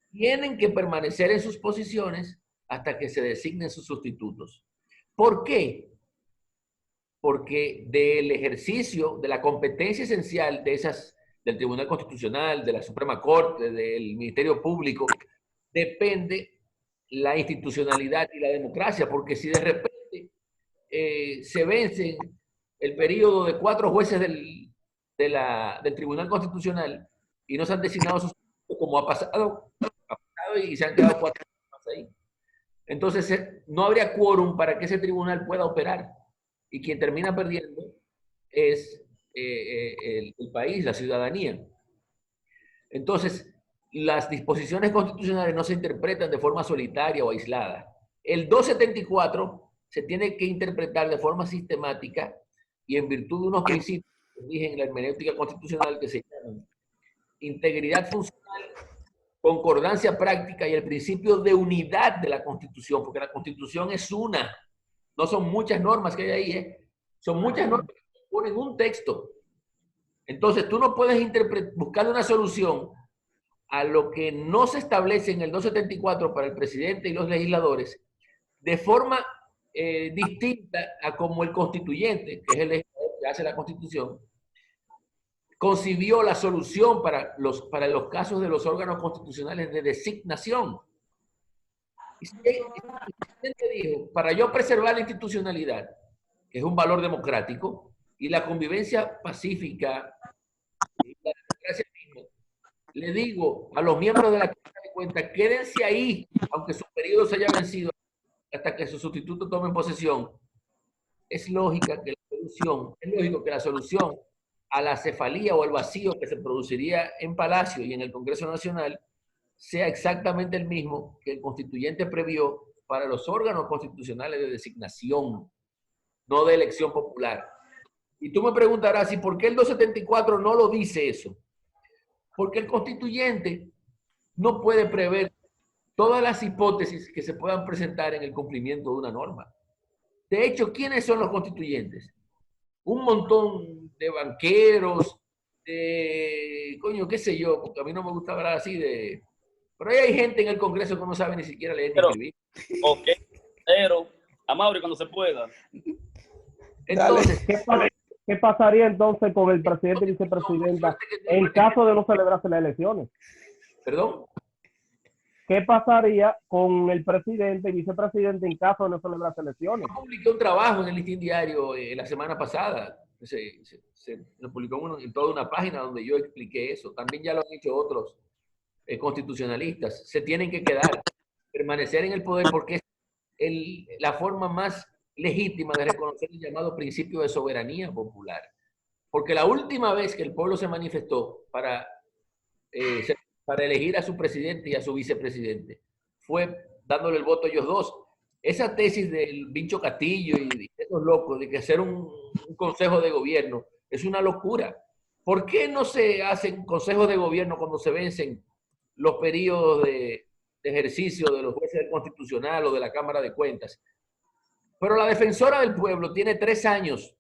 tienen que permanecer en sus posiciones hasta que se designen sus sustitutos. ¿Por qué? Porque del ejercicio de la competencia esencial del Tribunal Constitucional, de la Suprema Corte, del Ministerio Público, depende la institucionalidad y la democracia, porque si de repente se vencen el periodo de 4 jueces del Tribunal Constitucional y no se han designado sus sustitutos, como ha pasado y se han quedado 4 más ahí. Entonces, no habría quórum para que ese tribunal pueda operar. Y quien termina perdiendo es el país, la ciudadanía. Entonces, las disposiciones constitucionales no se interpretan de forma solitaria o aislada. El 274 se tiene que interpretar de forma sistemática y en virtud de unos principios que rigen la hermenéutica constitucional que se llaman integridad funcional, concordancia práctica y el principio de unidad de la Constitución, porque la Constitución es una, no son muchas normas que hay ahí, son muchas normas que ponen un texto. Entonces tú no puedes buscar una solución a lo que no se establece en el 274 para el presidente y los legisladores de forma distinta a como el constituyente, que es el legislador que hace la Constitución, concibió la solución para los casos de los órganos constitucionales de designación. Y el presidente dijo, para yo preservar la institucionalidad, que es un valor democrático, y la convivencia pacífica, y la democracia misma, le digo a los miembros de la Cámara de Cuentas, quédense ahí, aunque su periodo se haya vencido, hasta que su sustituto tome posesión. Es lógico que la solución a la cefalía o al vacío que se produciría en Palacio y en el Congreso Nacional sea exactamente el mismo que el constituyente previó para los órganos constitucionales de designación, no de elección popular. Y tú me preguntarás, ¿y por qué el 274 no lo dice eso? Porque el constituyente no puede prever todas las hipótesis que se puedan presentar en el cumplimiento de una norma. De hecho, ¿quiénes son los constituyentes? Un montón de banqueros, coño, qué sé yo, porque a mí no me gusta hablar así de... Pero ahí hay gente en el Congreso que no sabe ni siquiera leer ni escribir. Ok, pero a Mauri cuando se pueda. Entonces, ¿qué pasaría entonces con el presidente y vicepresidenta en caso de no celebrarse las elecciones? ¿Perdón? ¿qué pasaría con el presidente y vicepresidente en caso de no celebrar elecciones? Yo publiqué un trabajo en el Listín Diario la semana pasada. Se publicó en toda una página donde yo expliqué eso. También ya lo han hecho otros constitucionalistas. Se tienen que quedar, permanecer en el poder porque es la forma más legítima de reconocer el llamado principio de soberanía popular. Porque la última vez que el pueblo se manifestó para elegir a su presidente y a su vicepresidente fue dándole el voto a ellos dos. Esa tesis del Vincho Castillo y de esos locos de que hacer un consejo de gobierno es una locura. ¿Por qué no se hacen consejos de gobierno cuando se vencen los periodos de ejercicio de los jueces del Constitucional o de la Cámara de Cuentas? Pero la defensora del pueblo tiene 3 años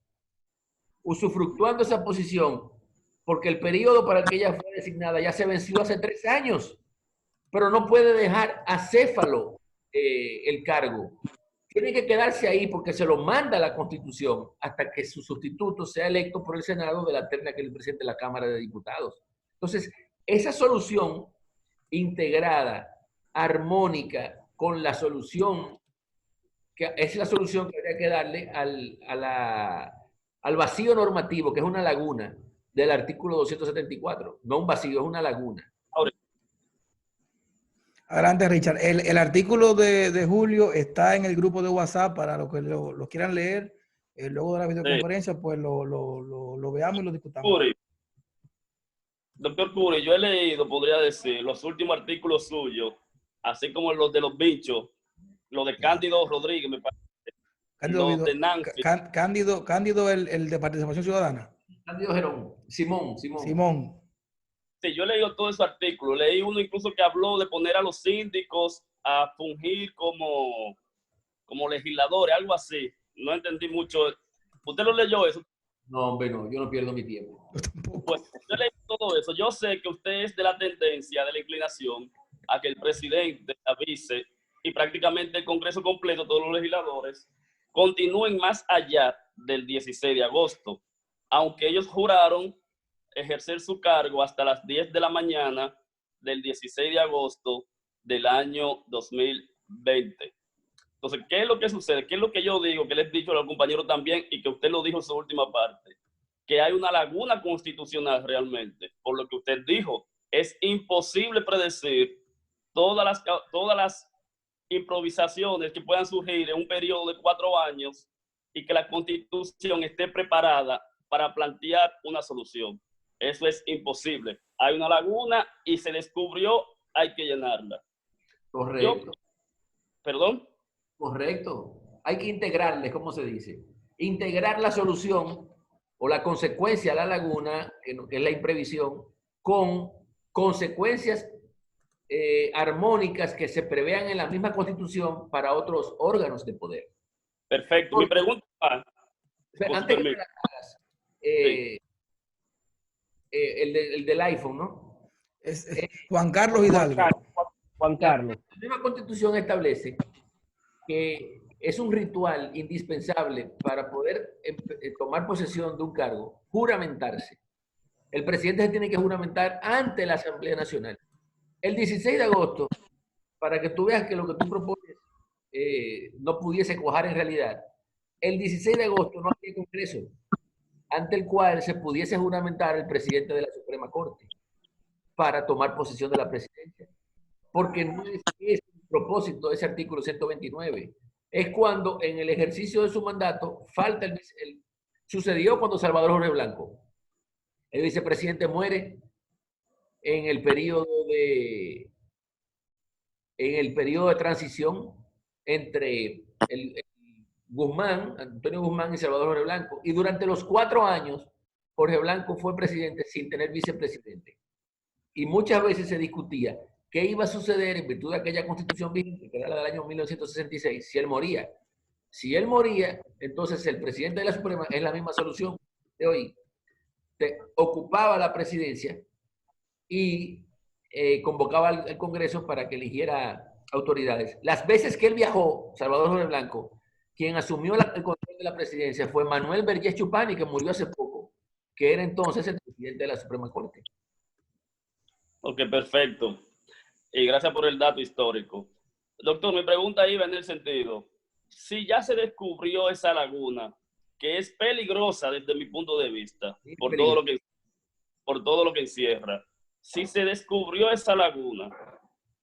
usufructuando esa posición porque el periodo para el que ella fue designada ya se venció hace 3 años, pero no puede dejar acéfalo el cargo. Tiene que quedarse ahí porque se lo manda la Constitución hasta que su sustituto sea electo por el Senado de la terna que es el presidente de la Cámara de Diputados. Entonces, esa solución integrada, armónica, con la solución, que es la solución que habría que darle al vacío normativo, que es una laguna del artículo 274. No un vacío, es una laguna. Adelante, Richard. El artículo de Julio está en el grupo de WhatsApp para los que lo quieran leer. Luego de la videoconferencia, pues lo veamos y lo discutamos. Doctor Curi, yo he leído, podría decir, los últimos artículos suyos, así como los de los bichos, los de Cándido Rodríguez, me parece. Cándido, el de Participación Ciudadana. Cándido Gerón. Simón. Sí, yo he leído todos esos artículos. Leí uno incluso que habló de poner a los síndicos a fungir como legisladores, algo así. No entendí mucho. ¿Usted lo leyó eso? No, hombre, no. Yo no pierdo mi tiempo. Pues yo leí todo eso. Yo sé que usted es de la tendencia, de la inclinación, a que el presidente, la vice y prácticamente el Congreso completo, todos los legisladores, continúen más allá del 16 de agosto. Aunque ellos juraron ejercer su cargo hasta las 10 de la mañana del 16 de agosto del año 2020. Entonces, ¿qué es lo que sucede? ¿Qué es lo que yo digo, que les he dicho a los compañeros también y que usted lo dijo en su última parte? Que hay una laguna constitucional realmente. Por lo que usted dijo, es imposible predecir todas las improvisaciones que puedan surgir en un periodo de 4 años y que la Constitución esté preparada para plantear una solución. Eso es imposible. Hay una laguna y se descubrió, hay que llenarla. Correcto. ¿Perdón? Correcto. Hay que integrarle, ¿cómo se dice? Integrar la solución o la consecuencia a la laguna, que es la imprevisión, con consecuencias armónicas que se prevean en la misma Constitución para otros órganos de poder. Perfecto. Mi pregunta... Antes que me la hagas, sí. el del iPhone, ¿no? Juan Carlos Hidalgo. Juan Carlos. La nueva Constitución establece que es un ritual indispensable para poder tomar posesión de un cargo, juramentarse. El presidente se tiene que juramentar ante la Asamblea Nacional. El 16 de agosto, para que tú veas que lo que tú propones no pudiese cuajar en realidad, el 16 de agosto no había Congreso ante el cual se pudiese juramentar el presidente de la Suprema Corte para tomar posesión de la presidencia. Porque no es el propósito de ese artículo 129. Es cuando en el ejercicio de su mandato falta sucedió cuando Salvador Jorge Blanco, el vicepresidente, muere en el periodo de transición entre Antonio Guzmán y Salvador Jorge Blanco. Y durante los 4 años, Jorge Blanco fue presidente sin tener vicepresidente. Y muchas veces se discutía qué iba a suceder en virtud de aquella constitución vigente, que era la del año 1966, si él moría. Si él moría, entonces el presidente de la Suprema es la misma solución de hoy. Ocupaba la presidencia y convocaba al Congreso para que eligiera autoridades. Las veces que él viajó, Salvador Jorge Blanco, quien asumió el control de la presidencia fue Manuel Vergés Chupani, que murió hace poco, que era entonces el presidente de la Suprema Corte. Ok, perfecto. Y gracias por el dato histórico. Doctor, mi pregunta iba en el sentido, si ya se descubrió esa laguna, que es peligrosa desde mi punto de vista, por todo lo que encierra, si se descubrió esa laguna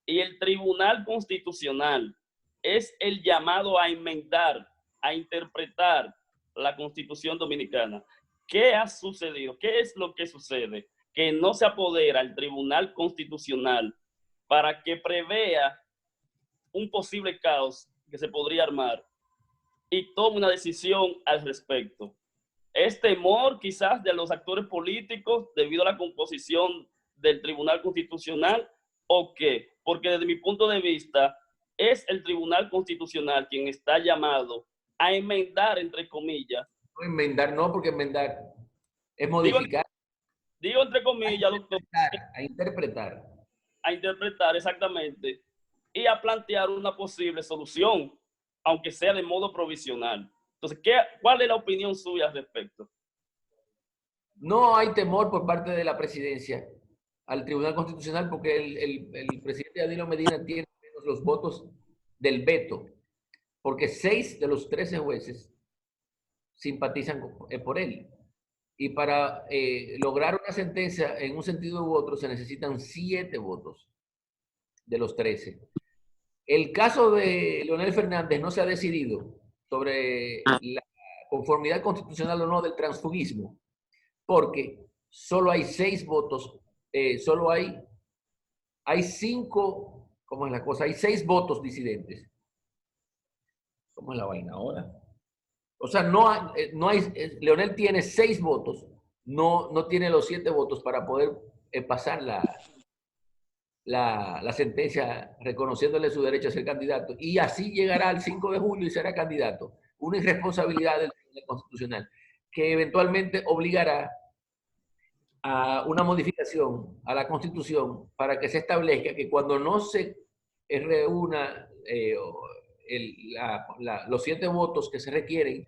y el Tribunal Constitucional es el llamado a enmendar, a interpretar la Constitución Dominicana, ¿qué ha sucedido? ¿Qué es lo que sucede? Que no se apodera el Tribunal Constitucional para que prevea un posible caos que se podría armar y tome una decisión al respecto. ¿Es temor quizás de los actores políticos debido a la composición del Tribunal Constitucional o qué? Porque desde mi punto de vista es el Tribunal Constitucional quien está llamado a enmendar, entre comillas. No enmendar, no, porque enmendar es modificar. Digo entre comillas, doctor. A interpretar. A interpretar, exactamente. Y a plantear una posible solución, aunque sea de modo provisional. Entonces, ¿cuál es la opinión suya al respecto? No hay temor por parte de la presidencia al Tribunal Constitucional porque el presidente Danilo Medina tiene menos los votos del veto, porque 6 de los 13 jueces simpatizan por él. Y para lograr una sentencia en un sentido u otro se necesitan 7 votos de los 13. El caso de Leonel Fernández no se ha decidido sobre la conformidad constitucional o no del transfugismo, porque solo hay 6 votos, solo hay 5, ¿cómo es la cosa? Hay 6 votos disidentes. ¿Cómo es la vaina ahora? O sea, Leonel tiene 6 votos, no tiene los 7 votos para poder pasar la sentencia reconociéndole su derecho a ser candidato, y así llegará al 5 de julio y será candidato. Una irresponsabilidad del Tribunal Constitucional que eventualmente obligará a una modificación a la Constitución para que se establezca que cuando no se reúna los 7 votos que se requieren,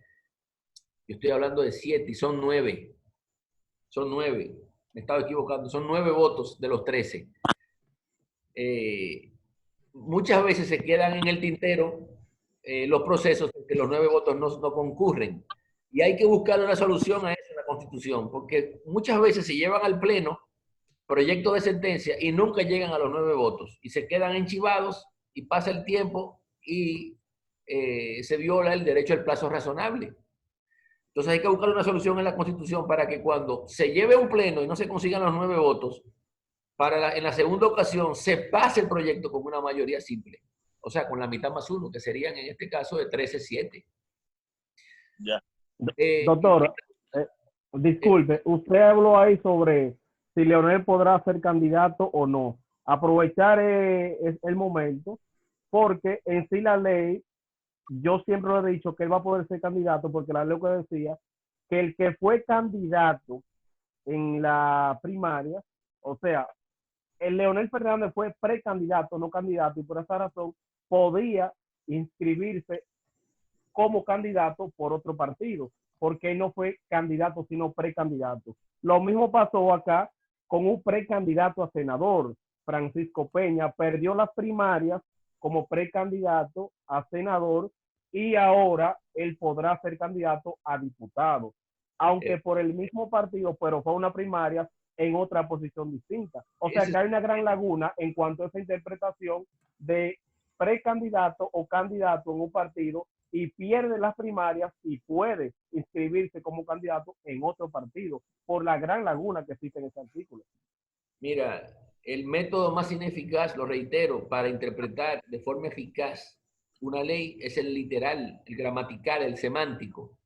yo estoy hablando de 7 y son 9, me estaba equivocando, son 9 votos de los 13. Muchas veces se quedan en el tintero los procesos en que los 9 votos no concurren. Y hay que buscar una solución a eso en la Constitución, porque muchas veces se llevan al Pleno proyectos de sentencia y nunca llegan a los 9 votos. Y se quedan enchivados y pasa el tiempo y se viola el derecho al plazo razonable. Entonces hay que buscar una solución en la Constitución para que cuando se lleve a un Pleno y no se consigan los 9 votos, en la segunda ocasión se pase el proyecto con una mayoría simple. O sea, con la mitad más 1, que serían en este caso de 13-7. Ya. Doctor, disculpe, usted habló ahí sobre si Leonel podrá ser candidato o no. Aprovechar el momento, porque en sí la ley, yo siempre lo he dicho que él va a poder ser candidato, porque la ley que decía que el que fue candidato en la primaria, o sea, el Leonel Fernández fue precandidato, no candidato, y por esa razón podía inscribirse como candidato por otro partido, porque él no fue candidato, sino precandidato. Lo mismo pasó acá con un precandidato a senador, Francisco Peña, perdió las primarias como precandidato a senador y ahora él podrá ser candidato a diputado, aunque por el mismo partido, pero fue una primaria en otra posición distinta. O sea que hay una gran laguna en cuanto a esa interpretación de precandidato o candidato en un partido y pierde las primarias y puede inscribirse como candidato en otro partido por la gran laguna que existe en ese artículo. Mira, el método más ineficaz, lo reitero, para interpretar de forma eficaz una ley es el literal, el gramatical, el semántico.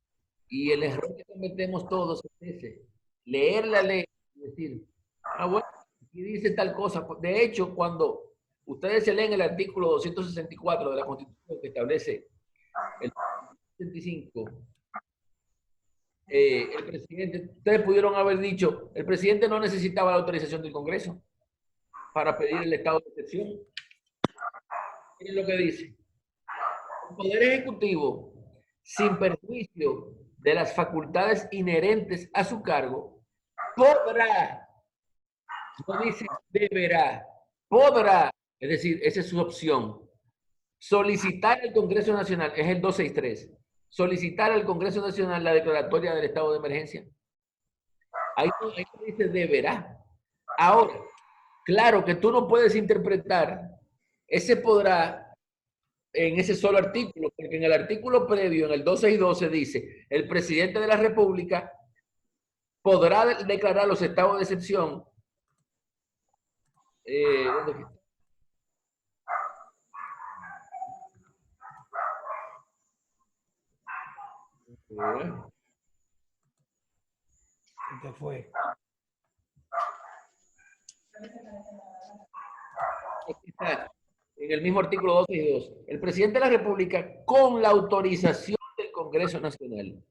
Y el error que cometemos todos es ese, leer la ley y decir, bueno, aquí dice tal cosa. De hecho, cuando ustedes se leen el artículo 264 de la Constitución que establece el 65, el presidente, ustedes pudieron haber dicho, el presidente no necesitaba la autorización del Congreso para pedir el estado de excepción. Miren lo que dice. El Poder Ejecutivo, sin perjuicio de las facultades inherentes a su cargo, podrá, no dice deberá, podrá Es decir, esa es su opción. Solicitar al Congreso Nacional, es el 263, solicitar al Congreso Nacional la declaratoria del estado de emergencia. Ahí dice deberá. Ahora, claro que tú no puedes interpretar ese podrá en ese solo artículo, porque en el artículo previo, en el 262, se dice, el presidente de la República podrá declarar los estados de excepción. ¿Dónde está? ¿Qué fue? Aquí está, en el mismo artículo 262. El presidente de la República, con la autorización del Congreso Nacional,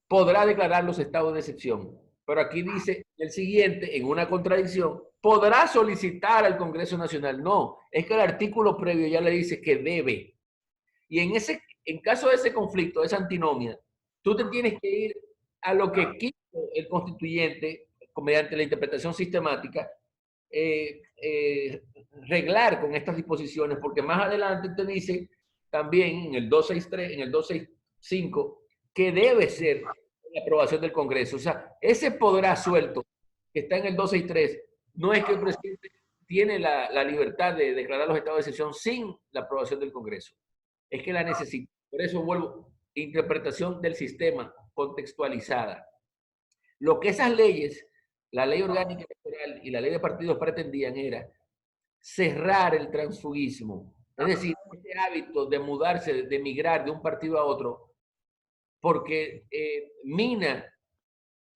podrá declarar los estados de excepción. Pero aquí dice el siguiente, en una contradicción, podrá solicitar al Congreso Nacional. No, es que el artículo previo ya le dice que debe. Y en caso de ese conflicto, de esa antinomia, tú te tienes que ir a lo que quiso el constituyente, mediante la interpretación sistemática, reglar con estas disposiciones, porque más adelante te dice también en el 263, en el 265, que debe ser la aprobación del Congreso. O sea, ese podrá suelto que está en el 263, no es que el presidente tiene la libertad de declarar los estados de excepción sin la aprobación del Congreso. Es que la necesita. Por eso vuelvo, interpretación del sistema contextualizada. Lo que esas leyes, la ley orgánica electoral y la ley de partidos pretendían era cerrar el transfugismo. Es decir, este hábito de mudarse, de migrar de un partido a otro, porque mina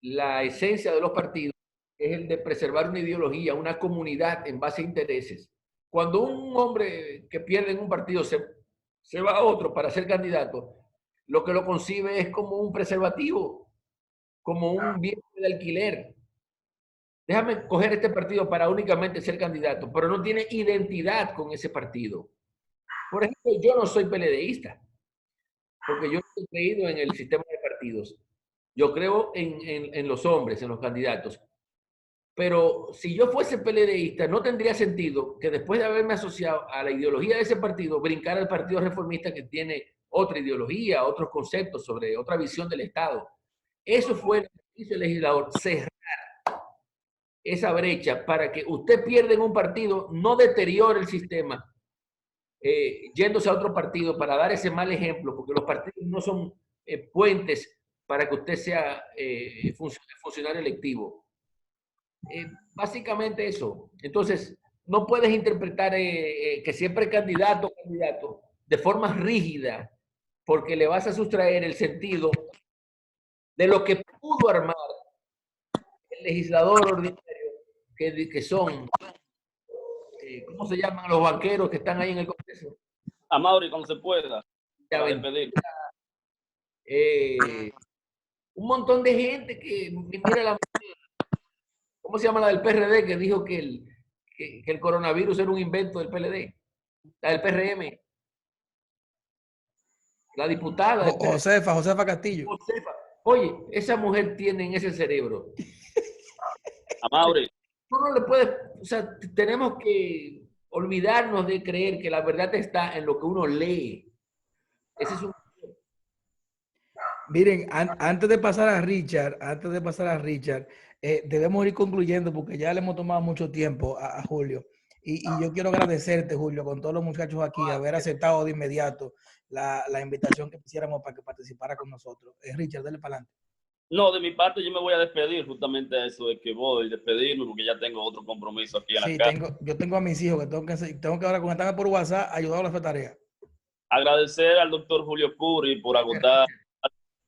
la esencia de los partidos, es el de preservar una ideología, una comunidad en base a intereses. Cuando un hombre que pierde en un partido se va a otro para ser candidato, lo que lo concibe es como un preservativo, como un bien de alquiler. Déjame coger este partido para únicamente ser candidato, pero no tiene identidad con ese partido. Por ejemplo, yo no soy PLDista, porque yo no he creído en el sistema de partidos. Yo creo en los hombres, en los candidatos. Pero si yo fuese PLDista, no tendría sentido que después de haberme asociado a la ideología de ese partido, brincar al Partido Reformista que tiene otra ideología, otros conceptos sobre otra visión del Estado. Eso fue lo que hizo el legislador, cerrar esa brecha para que usted pierda en un partido, no deteriore el sistema, yéndose a otro partido para dar ese mal ejemplo, porque los partidos no son puentes para que usted sea funcionario electivo. Básicamente eso. Entonces, no puedes interpretar que siempre candidato de forma rígida, porque le vas a sustraer el sentido de lo que pudo armar el legislador ordinario, que son, ¿cómo se llaman los banqueros que están ahí en el Congreso? Amaury, cuando se pueda, para despedir. Un montón de gente que mira la... ¿Cómo se llama la del PRD que dijo que el coronavirus era un invento del PLD? La del PRM. La diputada. Josefa Castillo. Josefa. Oye, esa mujer tiene en ese cerebro. Amaury. Tú no le puedes, o sea, tenemos que olvidarnos de creer que la verdad está en lo que uno lee. Ese es un... Miren, antes de pasar a Richard, debemos ir concluyendo porque ya le hemos tomado mucho tiempo a Julio. Y yo quiero agradecerte, Julio, con todos los muchachos aquí, haber aceptado de inmediato la invitación que hiciéramos para que participara con nosotros. Richard, dale para adelante. No, de mi parte yo me voy a despedir justamente a eso de que voy a despedirme porque ya tengo otro compromiso aquí en la casa. Yo tengo a mis hijos que tengo que ahora conectarme por WhatsApp, ayudarlos a hacer tarea. Agradecer al doctor Julio Curry por agotar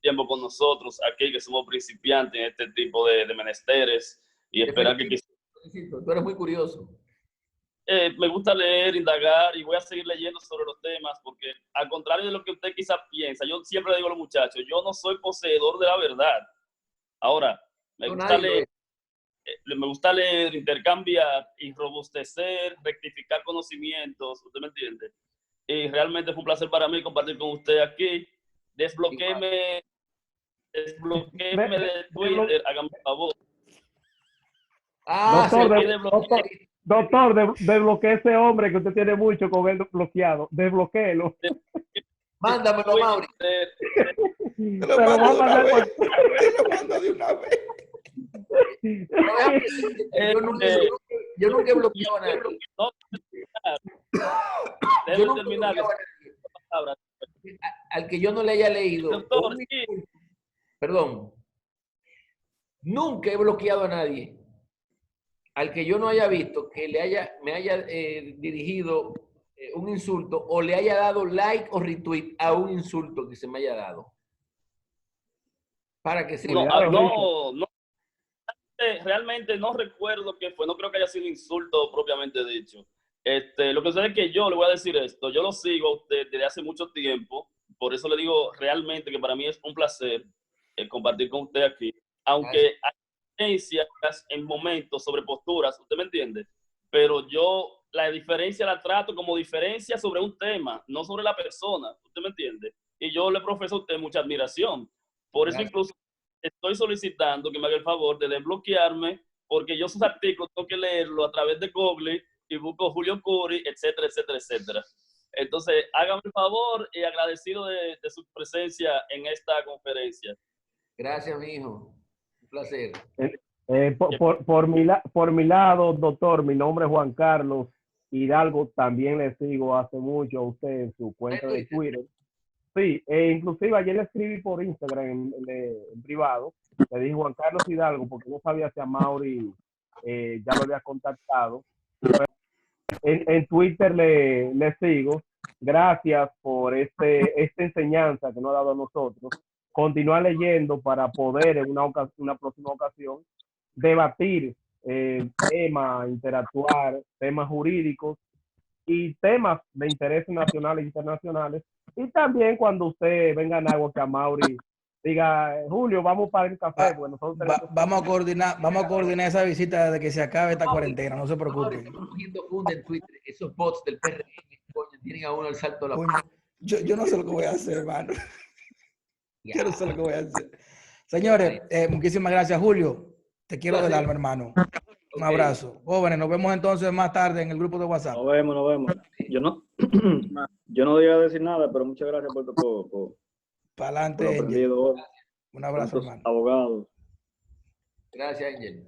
tiempo con nosotros aquí, que somos principiantes en este tipo de menesteres y esperar que... Tú eres muy curioso. Me gusta leer, indagar y voy a seguir leyendo sobre los temas porque al contrario de lo que usted quizás piensa, yo siempre le digo a los muchachos, yo no soy poseedor de la verdad. Ahora, me gusta leer, intercambiar y robustecer, rectificar conocimientos, ¿usted me entiende? Y realmente fue un placer para mí compartir con usted aquí. Desbloquéeme de Twitter, hágame un favor. Doctor, Doctor, desbloquee ese hombre que usted tiene mucho con él bloqueado. Desbloquéelo. Mándamelo, Mauri. Te lo mando de una vez. Te lo mando de una vez. Yo nunca he bloqueado a nadie. No, Yo debe nunca he terminar. bloqueado a nadie. Al que yo no le haya leído. Doctor, sí. Perdón. Nunca he bloqueado a nadie al que yo no haya visto que me haya dirigido un insulto o le haya dado like o retweet a un insulto que se me haya dado. Para que se realmente no recuerdo qué fue, no creo que haya sido insulto propiamente dicho. Lo que sucede es que yo le voy a decir esto, yo lo sigo a usted desde hace mucho tiempo, por eso le digo realmente que para mí es un placer compartir con usted aquí, aunque hay diferencias en momentos sobre posturas, ¿usted me entiende? Pero yo la diferencia la trato como diferencia sobre un tema, no sobre la persona, ¿usted me entiende? Y yo le profeso a usted mucha admiración, por eso incluso estoy solicitando que me haga el favor de desbloquearme, porque yo sus artículos tengo que leerlo a través de Google y busco Julio Curi, etcétera, etcétera, etcétera. Entonces, hágame el favor y agradecido de su presencia en esta conferencia. Gracias, mi hijo. Un placer. Por mi lado, doctor, mi nombre es Juan Carlos Hidalgo. También le sigo hace mucho a usted en su cuenta de Twitter. Sí, inclusive ayer le escribí por Instagram en privado. Le dije Juan Carlos Hidalgo porque no sabía si a Mauri ya lo había contactado. Pero en Twitter le sigo. Gracias por esta enseñanza que nos ha dado a nosotros. Continuar leyendo para poder en una próxima ocasión debatir temas, interactuar, temas jurídicos y temas de interés nacionales e internacionales. Y también cuando usted venga en agua que a Mauri diga, Julio, vamos para el café. Bueno, nosotros vamos a coordinar esa visita desde que se acabe esta cuarentena, no se preocupen. Estamos cogiendo funda en Twitter. Esos bots del PRM, coño, tienen a uno el salto de la Coño, yo no sé lo que voy a hacer, hermano. Yo no sé lo que voy a hacer. Señores, muchísimas gracias, Julio. Te quiero del alma, hermano. Un abrazo. Jóvenes, nos vemos entonces más tarde en el grupo de WhatsApp. Nos vemos. Yo no iba a decir nada, pero muchas gracias por para adelante, aprendido hoy. Un abrazo, hermano. Abogados. Gracias, Ángel.